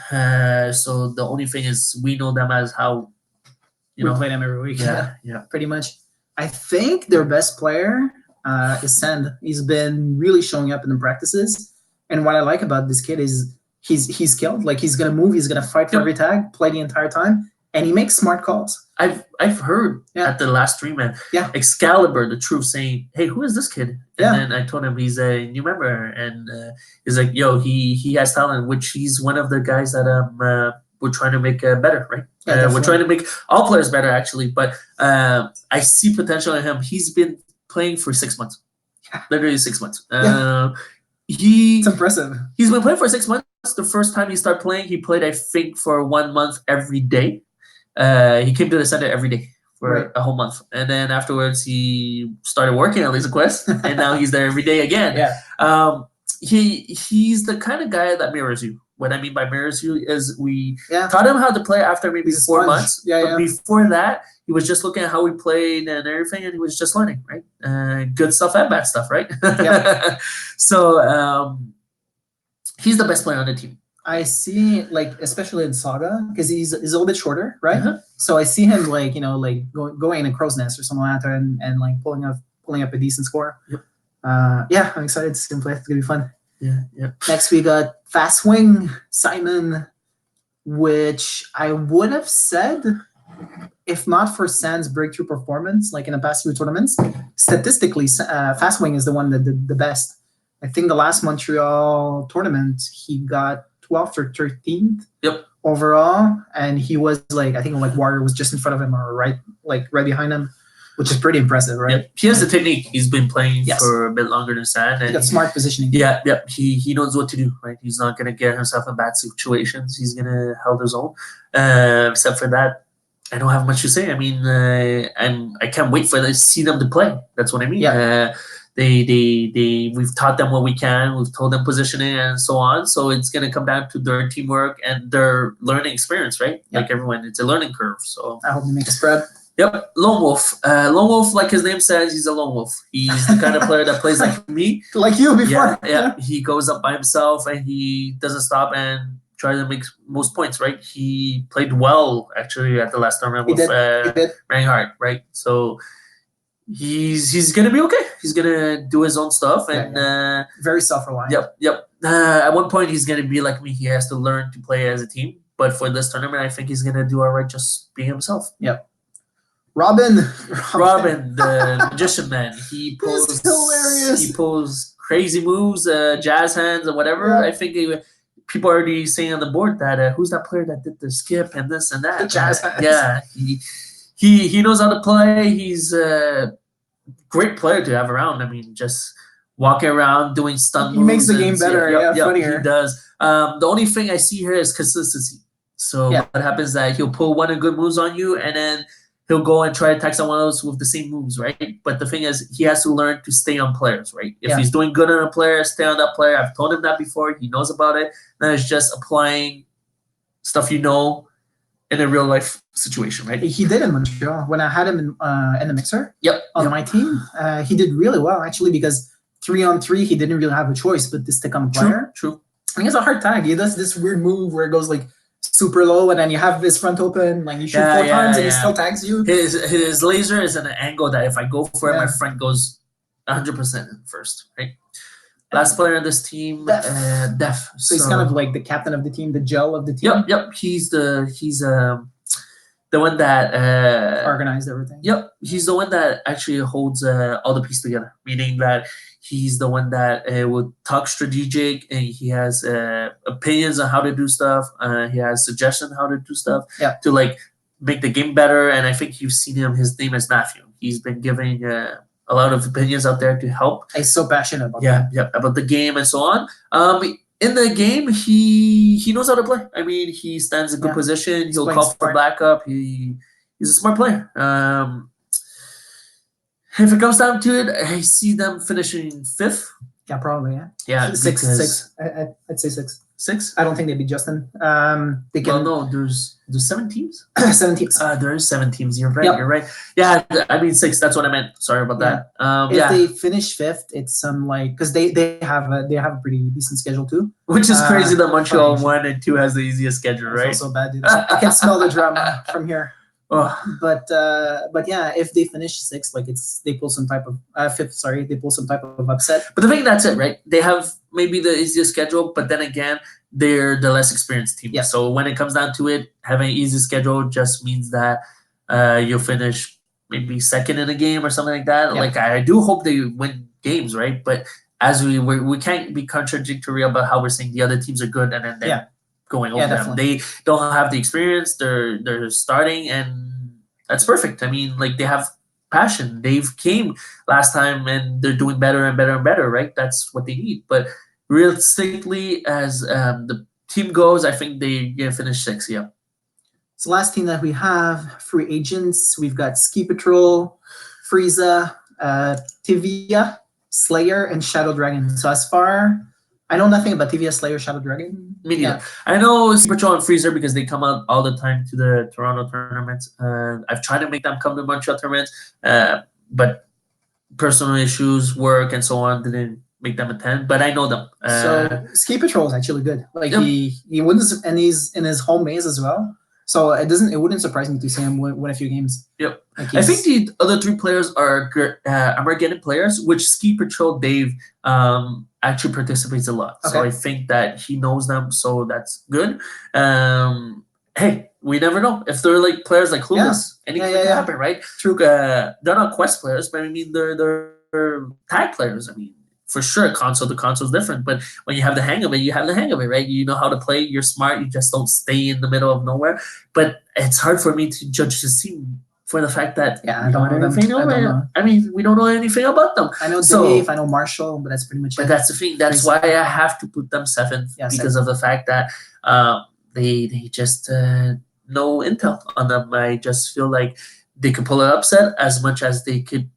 So the only thing is we know them as how We play them every week. yeah. Pretty much. I think their best player is Sand. He's been really showing up in the practices. And what I like about this kid is he's skilled. Like he's gonna move, he's gonna fight for every tag, play the entire time, and he makes smart calls. I've heard at the last stream, man. Yeah. Excalibur, the truth, saying, "Hey, who is this kid?" And Yeah. then I told him he's a new member, and he's like, "Yo, he has talent," which he's one of the guys that we're trying to make better, right? Yeah, we're trying to make all players better, actually. But I see potential in him. He's been playing for 6 months, literally 6 months. It's impressive. He's been playing for 6 months. The first time he started playing, he played, I think, for 1 month every day. He came to the center every day for a whole month, and then afterwards he started working at Laser Quest, and now he's there every day again. He's the kind of guy that mirrors you. What I mean by mirrors you is we taught him how to play after maybe 4 months. But before that, he was just looking at how we played and everything, and he was just learning, right? Good stuff and bad stuff, right? So he's the best player on the team. I see, like, especially in Saga, because he's a little bit shorter, right? So I see him, like, going in a crow's nest or something like that, and like pulling up a decent score. Yeah, I'm excited to see him play. It's gonna be fun. Yeah. Next, we got Fast Swing Simon, which I would have said, if not for Sand's breakthrough performance, like in the past few tournaments, statistically, Fast Swing is the one that did the best. I think the last Montreal tournament, he got 12th or 13th overall, and he was like, I think like Warrior was just in front of him or right behind him, which is pretty impressive, right? He has the technique. He's been playing for a bit longer than Sand. He got smart positioning. He knows what to do, right? He's not gonna get himself in bad situations. He's gonna hold his own. Except for that, I don't have much to say. I mean, I can't wait to see them to play. That's what I mean. We've taught them what we can. We've told them positioning and so on. So it's gonna come down to their teamwork and their learning experience, right? Like everyone, it's a learning curve. So I hope they make a spread. Yep, Lone Wolf. Lone Wolf, like his name says, he's a lone wolf. He's the kind of player that plays like me, like you before. Yeah. He goes up by himself and he doesn't stop and try to make most points, right? He played well actually at the last tournament with Reinhardt, right? So he's gonna be okay. He's gonna do his own stuff and very self-reliant. Yep. At one point he's gonna be like me. He has to learn to play as a team. But for this tournament, I think he's gonna do all right just being himself. Yep. Robin, the magician man. He pulls hilarious. He pulls crazy moves, jazz hands and whatever. I think people are already saying on the board that who's that player that did the skip and this and that. The jazz hands. Yeah, he knows how to play. He's a great player to have around. I mean, just walking around doing stun moves. He makes the game better. Funnier. He does. The only thing I see here is consistency. So what happens is that he'll pull one of good moves on you and then he'll go and try to attack someone else with the same moves, right? But the thing is, he has to learn to stay on players, right? If he's doing good on a player, stay on that player. I've told him that before. He knows about it. Then it's just applying stuff in a real life situation, right? He did in Montreal when I had him in the mixer. On my team, he did really well actually because 3-on-3 he didn't really have a choice but to stick on the player. True. I think it's a hard tag. He does this weird move where it goes like super low, and then you have his front open, like you shoot 4 times, and he still tags you. His laser is at an angle that if I go for it, my front goes 100% first, right? Last player on this team, Def. So he's kind of like the captain of the team, the gel of the team. Yep. He's the one that organized everything. Yep, he's the one that actually holds all the pieces together. Meaning that he's the one that will talk strategic, and he has opinions on how to do stuff. He has suggestions how to do stuff to like make the game better. And I think you've seen him. His name is Matthew. He's been giving a lot of opinions out there to help. He's so passionate about that. About the game and so on. In the game, he knows how to play. I mean, he stands in good position. He'll call for backup. He's a smart player. If it comes down to it, I see them finishing 5th. Yeah, probably. Yeah, six. I'd say 6. 6? I don't think they beat Justin. They Well, can no, there's 7 teams. 7 teams. There is 7 teams. You're right. Yep. You're right. Yeah, I mean 6. That's what I meant. Sorry about that. If they finish 5th, it's some like because they have a pretty decent schedule too. Which is crazy that Montreal fucking 1 and 2 has the easiest schedule, It's right? also bad, dude. I can smell the drama from here. Oh, But yeah, if they finish 6th, like they pull some type of 5th. Sorry, they pull some type of upset. but the thing that's it, right? They have maybe the easiest schedule, but then again, they're the less experienced team. Yeah. So when it comes down to it, having an easy schedule just means that you'll finish maybe second in a game or something like that. Yeah. Like I do hope they win games, right? But as we can't be contradictory about how we're saying the other teams are good and then going over them. definitely. They don't have the experience. They're starting, and that's perfect. I mean, like they have passion. They've came last time, and they're doing better and better and better. Right? That's what they need. But realistically, as the team goes, I think they're gonna finish 6th. Yeah. So last team that we have free agents. We've got Ski Patrol, Frieza, Tivia, Slayer, and Shadow Dragon. So as far I know nothing about Tivia, Slayer, Shadow Dragon. Me neither. I know Super Patrol and Freezer because they come out all the time to the Toronto tournaments. I've tried to make them come to Montreal tournaments, but personal issues, work, and so on didn't make them attend. But I know them. So Ski Patrol is actually good. Like Yep. he wins, and he's in his home maze as well. So it wouldn't surprise me to see him win a few games. Yep. Like I think the other 3 players are American players, which Ski Patrol Dave actually participates a lot. So Okay. I think that he knows them, so that's good. Hey, we never know if they're like players like Clueless. Anything can happen, right? True. They're not quest players, but I mean they're tag players. I mean, for sure, console to console is different, but when you have the hang of it, you have the hang of it, right? You know how to play. You're smart. You just don't stay in the middle of nowhere. But it's hard for me to judge this team for the fact that I don't know them. I mean, we don't know anything about them. I know Dave, I know Marshall, but that's pretty much But it. that's the thing. That's why I have to put them 7th because of the fact that they just no intel on them. I just feel like they could pull an upset as much as they could,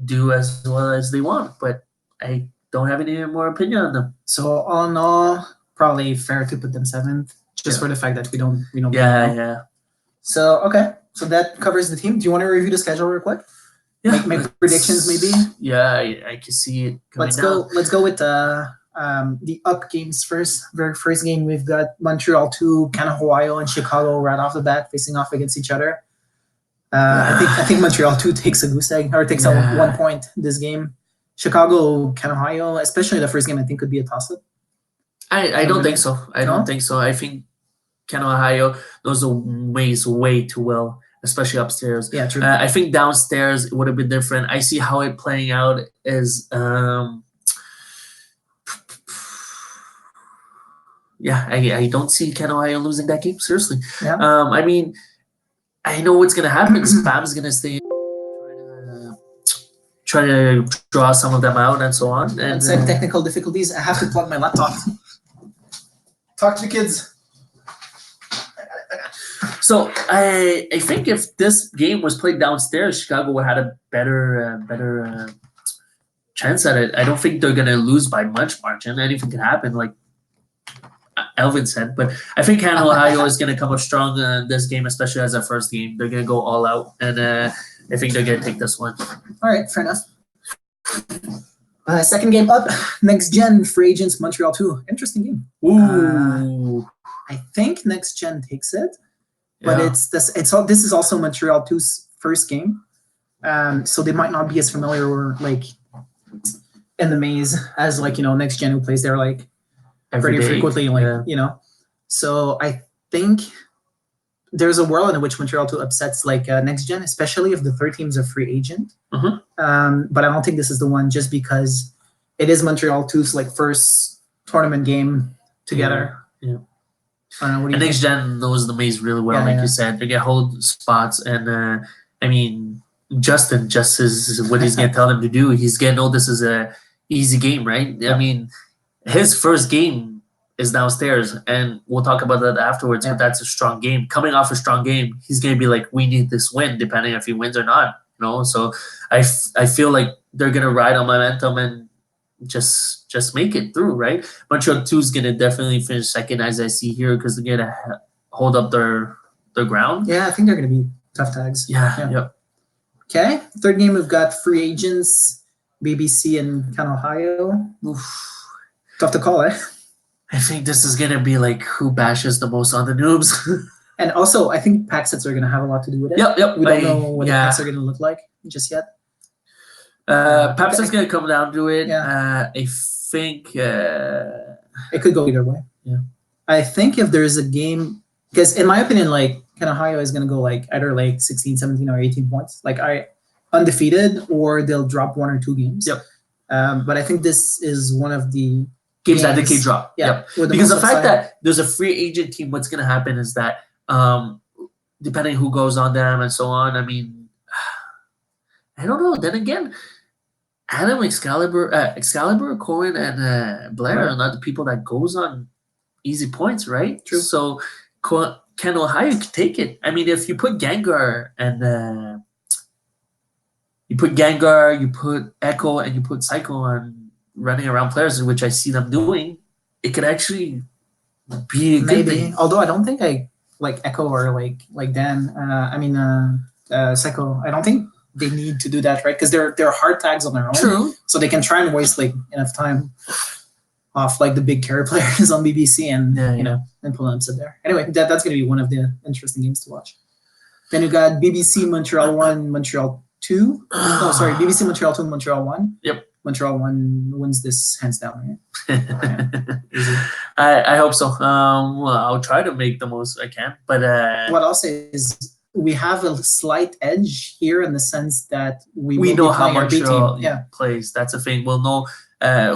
do as well as they want. But I don't have any more opinion on them. So all in all, probably fair to put them 7th, just for the fact that we don't. Yeah. So okay, so that covers the team. Do you want to review the schedule real quick? Yeah. Make predictions maybe. Yeah, I can see it. Let's go with the up games first. Very first game we've got Montreal 2, Ohio, and Chicago right off the bat facing off against each other. I think Montreal 2 takes a goose egg or takes a 1 point this game. Chicago, Ohio, especially the first game, I think could be a toss-up. I don't think so. I don't think so. I think Ohio knows the ways way too well, especially upstairs. Yeah, true. I think downstairs it would have been different. I see how it playing out is. I don't see Ohio losing that game. Seriously. Yeah. I mean, I know what's gonna happen. Spam's gonna stay. Try to draw some of them out and so on. And some technical difficulties. I have to plug my laptop. Talk to the kids. So I think if this game was played downstairs, Chicago would have had a better chance at it. I don't think they're gonna lose by much margin. Anything can happen, like Elvin said. But I think Ohio is gonna come up strong this game, especially as their first game. They're gonna go all out, and I think they're gonna take this one. All right, fair enough. Second game up, Next Gen Free Agents Montreal 2. Interesting game. Ooh. I think Next Gen takes it, but this is also Montreal 2's first game, so they might not be as familiar or like in the maze as Next Gen who plays there like pretty frequently, So I think there's a world in which Montreal 2 upsets Next Gen, especially if the third team's a free agent. Mm-hmm. But I don't think this is the one, just because it is Montreal 2's first tournament game together. Yeah. And Next Gen knows the maze really well, you said. They get hold spots, and I mean, Justin just is what he's gonna tell them to do. He's gonna know this is a easy game, right? Yeah. I mean, his first game is downstairs, and we'll talk about that afterwards. But that's a strong game. Coming off a strong game, he's gonna be like, "We need this win," depending if he wins or not. So I feel like they're gonna ride on momentum and just make it through, right? Montreal 2 is gonna definitely finish second, as I see here, because they're gonna hold up their ground. Yeah, I think they're going to be tough tags. Yeah. Yep. Okay, third game we've got free agents, BBC and Can Ohio. Oof. Tough to call, eh? I think this is gonna be like who bashes the most on the noobs. And also, I think pack sets are going to have a lot to do with it. Yep. We don't know what the packs are going to look like just yet. Perhaps it's gonna come down to it. Yeah. I think it could go either way. Yeah. I think if there's a game, because in my opinion, like Can Ohio is going to go like either like 16, 17, or 18 points. Like undefeated, or they'll drop 1 or 2 games. Yep. But I think this is one of the games that they can drop. Yeah. Yep. Because the fact that there's a free agent team, what's gonna happen is that depending who goes on them and so on, I mean, I don't know. Then again, Adam, Excalibur, Cohen, and Blair are not the people that goes on easy points, right? True. So Can Ohio can take it. I mean, if you put Gengar and you put Echo, and you put Psycho on running around players, which I see them doing, it could actually be a good thing. Although I don't think I like Echo or like Dan. Psycho. I don't think they need to do that, right? Because they're hard tags on their own. True. So they can try and waste like enough time off like the big carry players on BBC and and pull an upset there. Anyway, that's going to be one of the interesting games to watch. Then you got BBC Montreal 1, Montreal 2. BBC Montreal 2, Montreal 1. Yep. Montreal 1 wins this hands down, right? I hope so. Well, I'll try to make the most I can. But what I'll say is we have a slight edge here in the sense that we know how Montreal team. plays. That's the thing. We'll know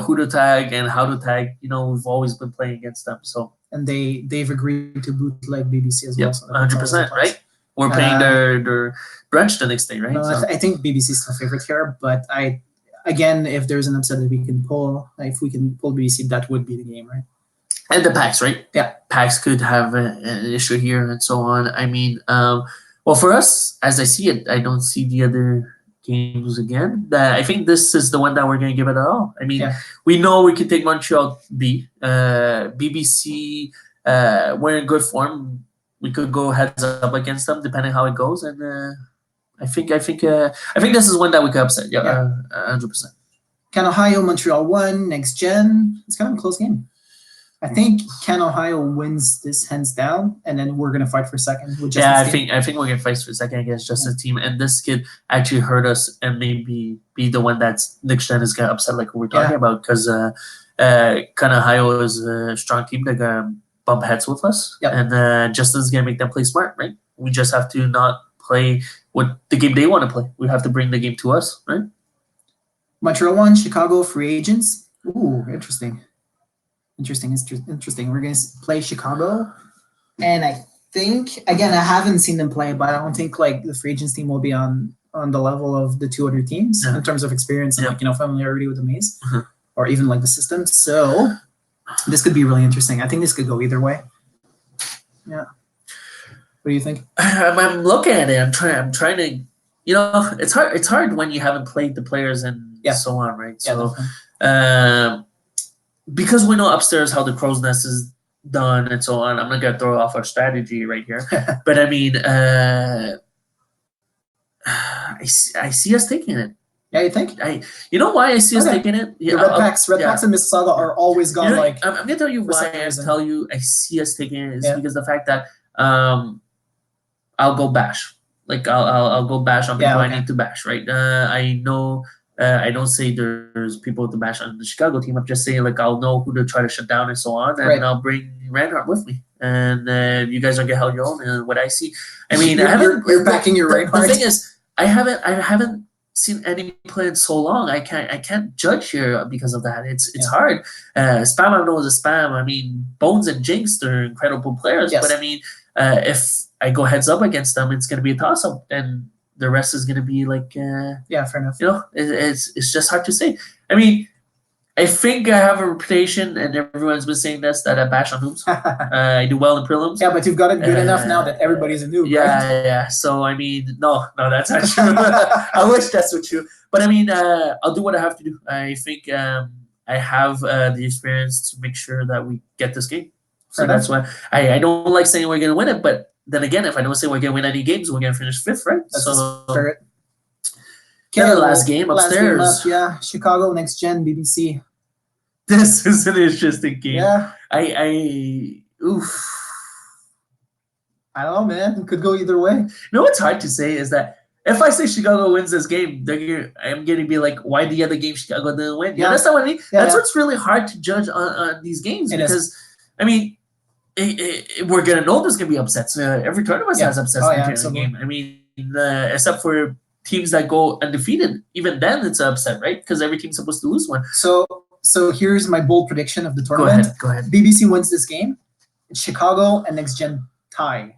who to tag and how to tag. We've always been playing against them. So and they've agreed to bootleg BBC as well. Yep, 100%, right? We're playing their brunch the next day, right? No, I think BBC is still favorite here, but again, if there's an upset that we can pull, if we can pull BBC, that would be the game, right? And the packs, right? Yeah, packs could have an issue here and so on. I mean, well, for us, as I see it, I don't see the other games again. I think this is the one that we're going to give it all. I mean, we know we can take Montreal B. BBC, we're in good form. We could go heads up against them depending how it goes, and I think this is one that we could upset. Yeah, 100%. Can Ohio Montreal 1 next gen? It's kind of a close game. I think Can Ohio wins this hands down, and then we're gonna fight for second. I think we're gonna fight for second against Justin's team, and this could actually hurt us and maybe be the one that's next gen is gonna upset, like we're talking about, because Can Ohio is a strong team that gonna bump heads with us, and Justin's gonna make them play smart, right? We just have to not play what the game they want to play. We have to bring the game to us, right? Montreal 1, Chicago free agents. Ooh, interesting. We're going to play Chicago, and I think again I haven't seen them play, but I don't think like the free agents team will be on the level of the 2 other teams in terms of experience and familiarity with the maze or even like the system. So this could be really interesting. I think this could go either way. Yeah. What do you think? I'm looking at it. I'm trying to. It's hard when you haven't played the players and so on, right? So. Because we know upstairs how the crow's nest is done and so on, I'm not gonna throw off our strategy right here. But I mean, I see us taking it. Yeah, you think? You know why I see us taking it? Yeah, Red Packs and Mississauga are always gone. I'm gonna tell you why I see us taking it is because the fact that I'll go bash. Like I'll go bash on people I need to bash. Right? I know. I don't say there's people to bash on the Chicago team. I'm just saying like I'll know who to try to shut down and so on, and I'll bring Reinhardt with me, and you guys are gonna hold your own. And what I see, I mean, you're backing your Reinhardt. The thing is, I haven't seen any play in so long. I can't judge here because of that. It's hard. Spam I know is a spam. I mean, Bones and Jinx, they're incredible players, but I mean, if I go heads up against them, it's gonna be a toss up and. The rest is going to be like, fair enough. It's just hard to say. I mean, I think I have a reputation, and everyone's been saying this, that I bash on noobs. I do well in prelims. Yeah, but you've got it good enough now that everybody's a noob, right? Yeah. So, I mean, no, that's not true. I wish that's what true. But, I mean, I'll do what I have to do. I think I have the experience to make sure that we get this game. So Fair that's why I don't like saying we're gonna win it, but then again, if I don't say we're gonna win any games, we're gonna finish 5th, right? That's so the spirit. then the last game Last upstairs. game up, yeah. Chicago Next Gen BBC. This is an interesting game. Yeah. Oof. I don't know, man. It could go either way. You know what's hard to say is that if I say Chicago wins this game, I'm going to be like, why the other game Chicago didn't win? You understand what I mean? Yeah, That's what's really hard to judge on these games because, I mean, we're going to know there's going to be upsets. Every tournament has upsets in the game. I mean, except for teams that go undefeated. Even then, it's an upset, right? Because every team's supposed to lose one. So here's my bold prediction of the tournament. Go ahead. BBC wins this game. Chicago and Next Gen tie.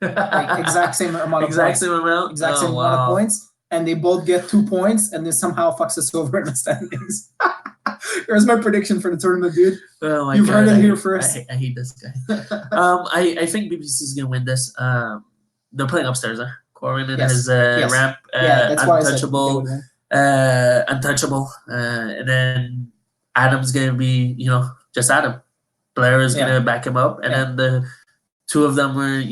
Like exact same amount of points. Exact same amount of points. And they both get 2 points, and this somehow fucks us over in the standings. Here's my prediction for the tournament, dude. Oh my You've God, heard it here first. I hate this guy. I think BBC is gonna win this. They're playing upstairs. Corbin and his ramp, untouchable, and then Adam's gonna be, just Adam. Blair is gonna back him up, and then the two of them were,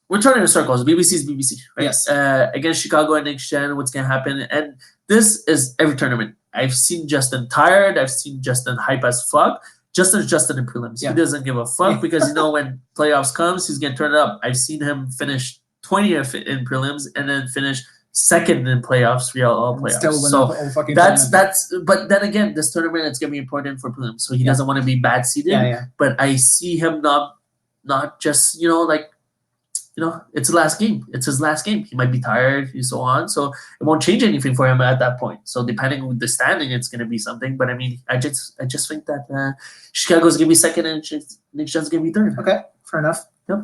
we're turning in circles. BBC's BBC, right? Yes. Against Chicago and Next Gen, what's gonna happen? And this is every tournament. I've seen Justin tired. I've seen Justin hype as fuck. Justin in prelims. He doesn't give a fuck because when playoffs comes, he's gonna turn it up. I've seen him finish 20th in prelims and then finish 2nd in playoffs, all playoffs. But then again, this tournament it's gonna be important for prelims. So he doesn't want to be bad seeded. But I see him not just it's the last game. It's his last game. He might be tired, and so on. So it won't change anything for him at that point. So depending on the standing, it's going to be something. But I mean, I just think that Chicago's going to be 2nd and Next Gen's going to be 3rd. Okay, fair enough. Yep.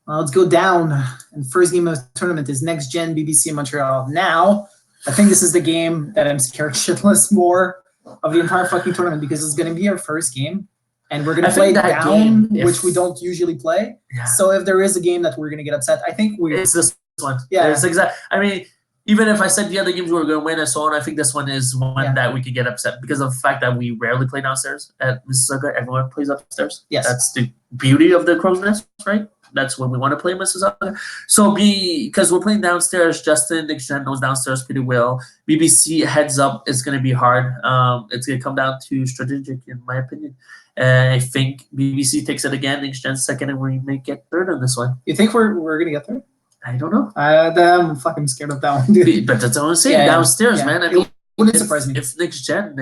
Well, let's go down. And first game of the tournament is Next Gen BBC Montreal. Now, I think this is the game that I'm scared shitless more of the entire fucking tournament because it's going to be our first game. And we're going to play down, which we don't usually play. Yeah. So if there is a game that we're going to get upset, I think it's this one. Yeah. It's exact. I mean, even if I said the other games we were going to win and so on, I think this one is one that we could get upset because of the fact that we rarely play downstairs at Mississauga. Everyone plays upstairs. Yes. That's the beauty of the Crow's Nest, right? That's when we want to play Mississauga. So because we're playing downstairs, Justin Next Gen knows downstairs pretty well. BBC heads up is going to be hard. It's going to come down to strategic, in my opinion. I think BBC takes it again. Next Gen's 2nd, and we may get 3rd on this one. You think we're going to get 3rd? I don't know. I'm fucking scared of that one, dude. But that's what I'm saying. Downstairs, man. I mean, wouldn't surprise me. If Next Gen,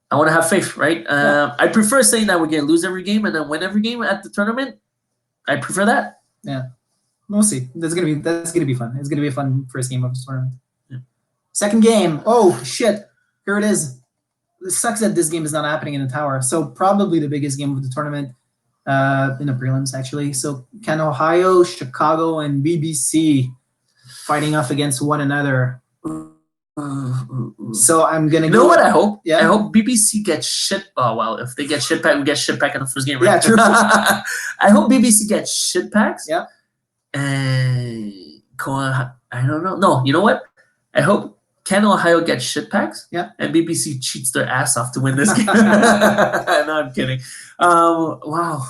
I want to have faith, right? I prefer saying that we're going to lose every game and then win every game at the tournament. I prefer that. Yeah, we'll see. That's gonna be fun. It's gonna be a fun first game of the tournament. Yeah. Second game. Oh shit! Here it is. It sucks that this game is not happening in the tower. So probably the biggest game of the tournament in the prelims, actually. So can Ohio, Chicago, and BBC fighting off against one another. So I'm gonna. You know what I hope? Yeah. I hope BBC gets shit. Oh well, if they get shit pack, we get shit pack in the first game, right? Yeah, true. I hope BBC gets shit packs. Yeah. And I don't know. No, you know what? I hope Can Ohio get shit packs? Yeah. And BBC cheats their ass off to win this game. No, I'm kidding. Wow.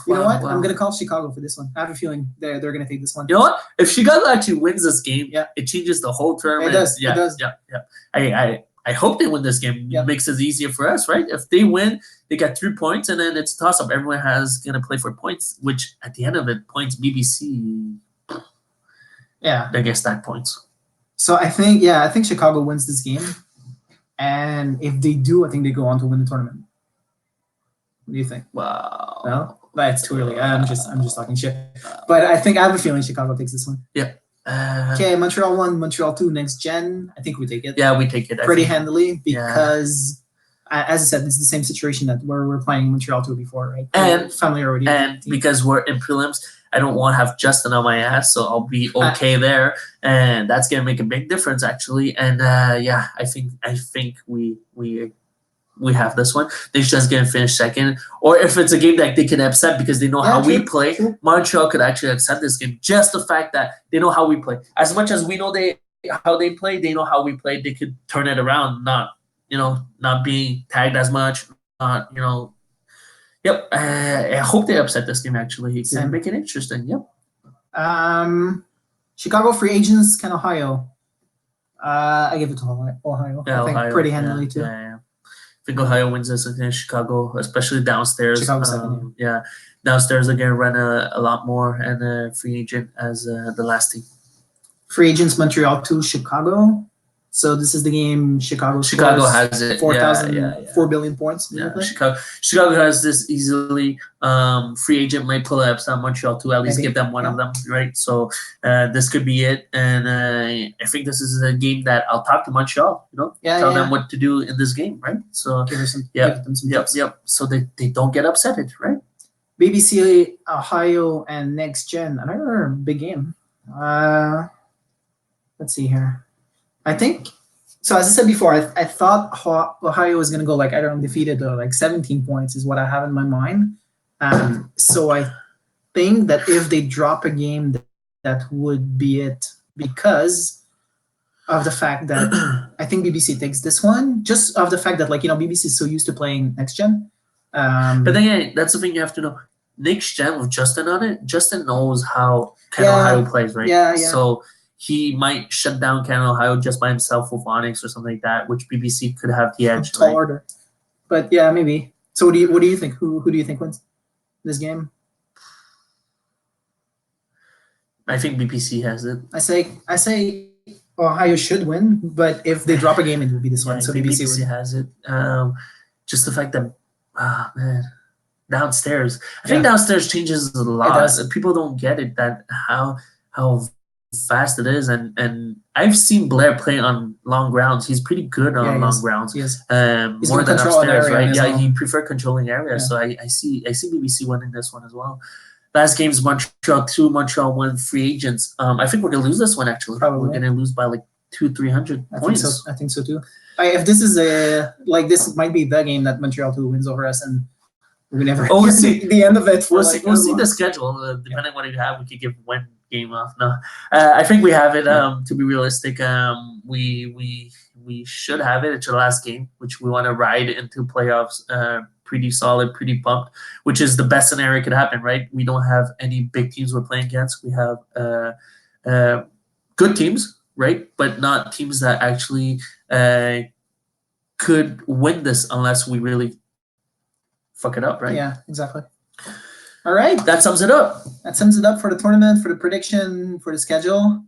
You know what? Wow. I'm gonna call Chicago for this one. I have a feeling they're gonna take this one. You know what? If Chicago actually wins this game, it changes the whole tournament. It does. Yeah, it does. Yeah. I hope they win this game. Yeah. It makes it easier for us, right? If they win, they get 3 points, and then it's a toss-up. Everyone has gonna play for points, which at the end of it, points BBC. Yeah. They get stacked points. So I think Chicago wins this game, and if they do, I think they go on to win the tournament. What do you think? Wow. No, that's too early. I'm just talking shit. But I have a feeling Chicago takes this one. Yeah. Okay, Montreal 1, Montreal 2, Next Gen. I think we take it. Yeah, we take it. Pretty handily because, as I said, this is the same situation that where we're playing Montreal 2 before, right? And family already. And because we're in prelims, I don't want to have Justin on my ass, so I'll be okay there, and that's gonna make a big difference actually. And I think we have this one. They're just gonna finish 2nd, or if it's a game that they can upset because they know how we play, Montreal could actually upset this game. Just the fact that they know how we play, as much as we know they how they play. They know how we play. They could turn it around. Not being tagged as much. Not Yep. I hope they upset this game. Actually, it can make it interesting. Yep. Chicago free agents, Ken Ohio. I give it to Ohio. Yeah, I think Ohio, pretty handily too. Yeah. I think Ohio wins this against Chicago, especially downstairs. Chicago 7, yeah, downstairs they're gonna run a lot more and a free agent as the last team. Free agents Montreal 2, Chicago. So this is the game Chicago has it. 4 billion points. Yeah, Chicago has this easily. Free agent might pull up some Montreal to at least give them one of them, right? So this could be it, and I think this is a game that I'll talk to Montreal. Tell them what to do in this game, right? So give them some tips. So they don't get upset, right? BBC Ohio and Next Gen, another big game. Let's see here. I think so. As I said before, I thought Ohio was going to go like either undefeated or like 17 points is what I have in my mind. So I think that if they drop a game, that would be it because of the fact that I think BBC takes this one, just of the fact that BBC is so used to playing Next Gen. But then that's the thing you have to know. Next Gen with Justin on it. Justin knows how Ohio plays, right? Yeah. So he might shut down Canada, Ohio just by himself with Onyx or something like that, which BBC could have the edge. Tall order. But yeah, maybe. So what do you think? Who do you think wins this game? I think BBC has it. I say Ohio should win, but if they drop a game, it will be this one. So BBC has it. Just the fact that downstairs. I think downstairs changes a lot. People don't get it that how fast it is, and I've seen Blair play on long grounds. He's pretty good on long grounds. He's more than upstairs, right? Yeah, well. he preferred controlling areas. So I see BBC winning this one as well. Last game's Montreal 2, Montreal 1 free agents. I think we're gonna lose this one actually. Probably. We're gonna lose by like 200-300 points. I think so too. If this is this might be the game that Montreal 2 wins over us, and we never see the end of it. We'll see the schedule. Depending on what you have, we could give one game off. No, I think we have it. To be realistic, we should have it. It's your last game, which we want to ride into playoffs. Pretty solid, pretty pumped. Which is the best scenario could happen, right? We don't have any big teams we're playing against. We have good teams, right? But not teams that actually could win this unless we really fuck it up, right? Yeah, exactly. All right. That sums it up. That sums it up for the tournament, for the prediction, for the schedule.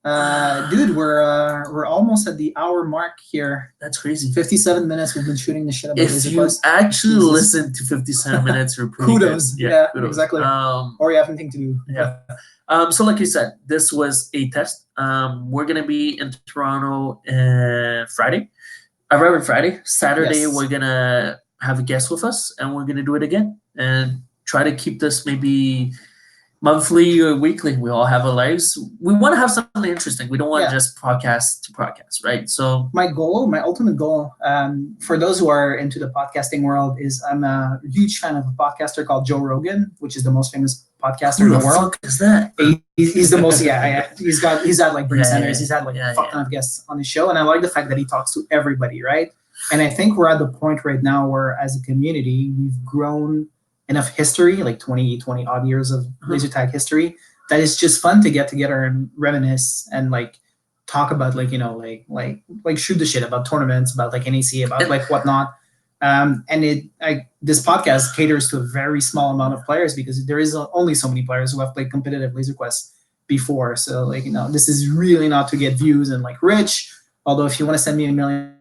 Dude, we're almost at the hour mark here. That's crazy. 57 minutes. We've been shooting the shit about If you actually listen to 57 minutes, you're pretty kudos. Good. Yeah, kudos. Exactly. Or you have anything to do. Yeah. So like you said, this was a test. We're gonna be in Toronto Friday. Around Friday. Saturday, we're gonna have a guest with us, and we're gonna do it again and try to keep this maybe monthly or weekly. We all have our lives. We want to have something interesting. We don't want just podcast to podcast, right? So my ultimate goal, for those who are into the podcasting world, is I'm a huge fan of a podcaster called Joe Rogan, which is the most famous podcaster in the world. Fuck is that? He's the most. He's had like Bernie Sanders. He's had like a fuck ton of guests on his show, and I like the fact that he talks to everybody, right? And I think we're at the point right now where, as a community, we've grown enough history, like 20 odd years of laser tag history, that it's just fun to get together and reminisce and like talk about like shoot the shit about tournaments, about like NAC, about like whatnot. And this podcast caters to a very small amount of players because there is only so many players who have played competitive Laser Quest before. So this is really not to get views and like rich. Although if you want to send me $1 million,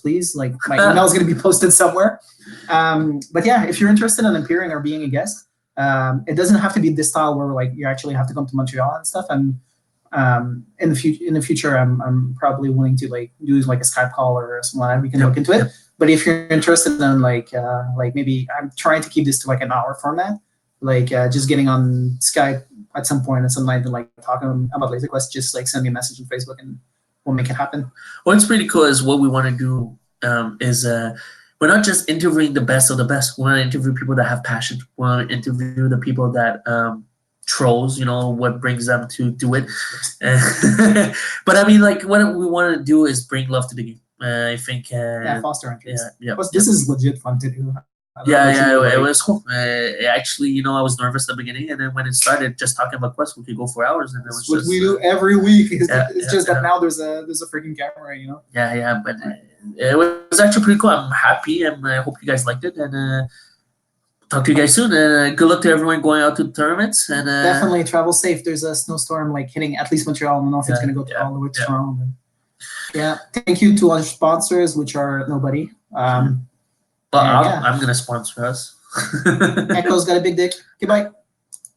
please, like my email is going to be posted somewhere. But yeah, if you're interested in appearing or being a guest, it doesn't have to be this style where like you actually have to come to Montreal and stuff. And in the future, I'm probably willing to like do like a Skype call or something like that. We can look into it. But if you're interested in like maybe I'm trying to keep this to like an hour format, like just getting on Skype at some point and some night and like talking about Laser Quest, just like send me a message on Facebook and we'll make it happen. What's pretty cool is what we want to do is we're not just interviewing the best of the best. We want to interview people that have passion. We want to interview the people that trolls, what brings them to do it. But I mean, like, what we want to do is bring love to the game. I think. Foster hunters. Yeah. Plus, this is legit fun to do. It was cool. Actually, I was nervous at the beginning, and then when it started, just talking about quests, we could go for hours, and it was what just we do every week. It's just that yeah. now there's a freaking camera, Yeah, but it was actually pretty cool. I'm happy, and I hope you guys liked it. And talk to you guys soon. And good luck to everyone going out to the tournaments. And definitely travel safe. There's a snowstorm like hitting at least Montreal. I don't know if it's gonna go all the way to Toronto. Yeah, thank you to our sponsors, which are nobody. But I'm gonna sponsor us. Echo's got a big dick. Goodbye.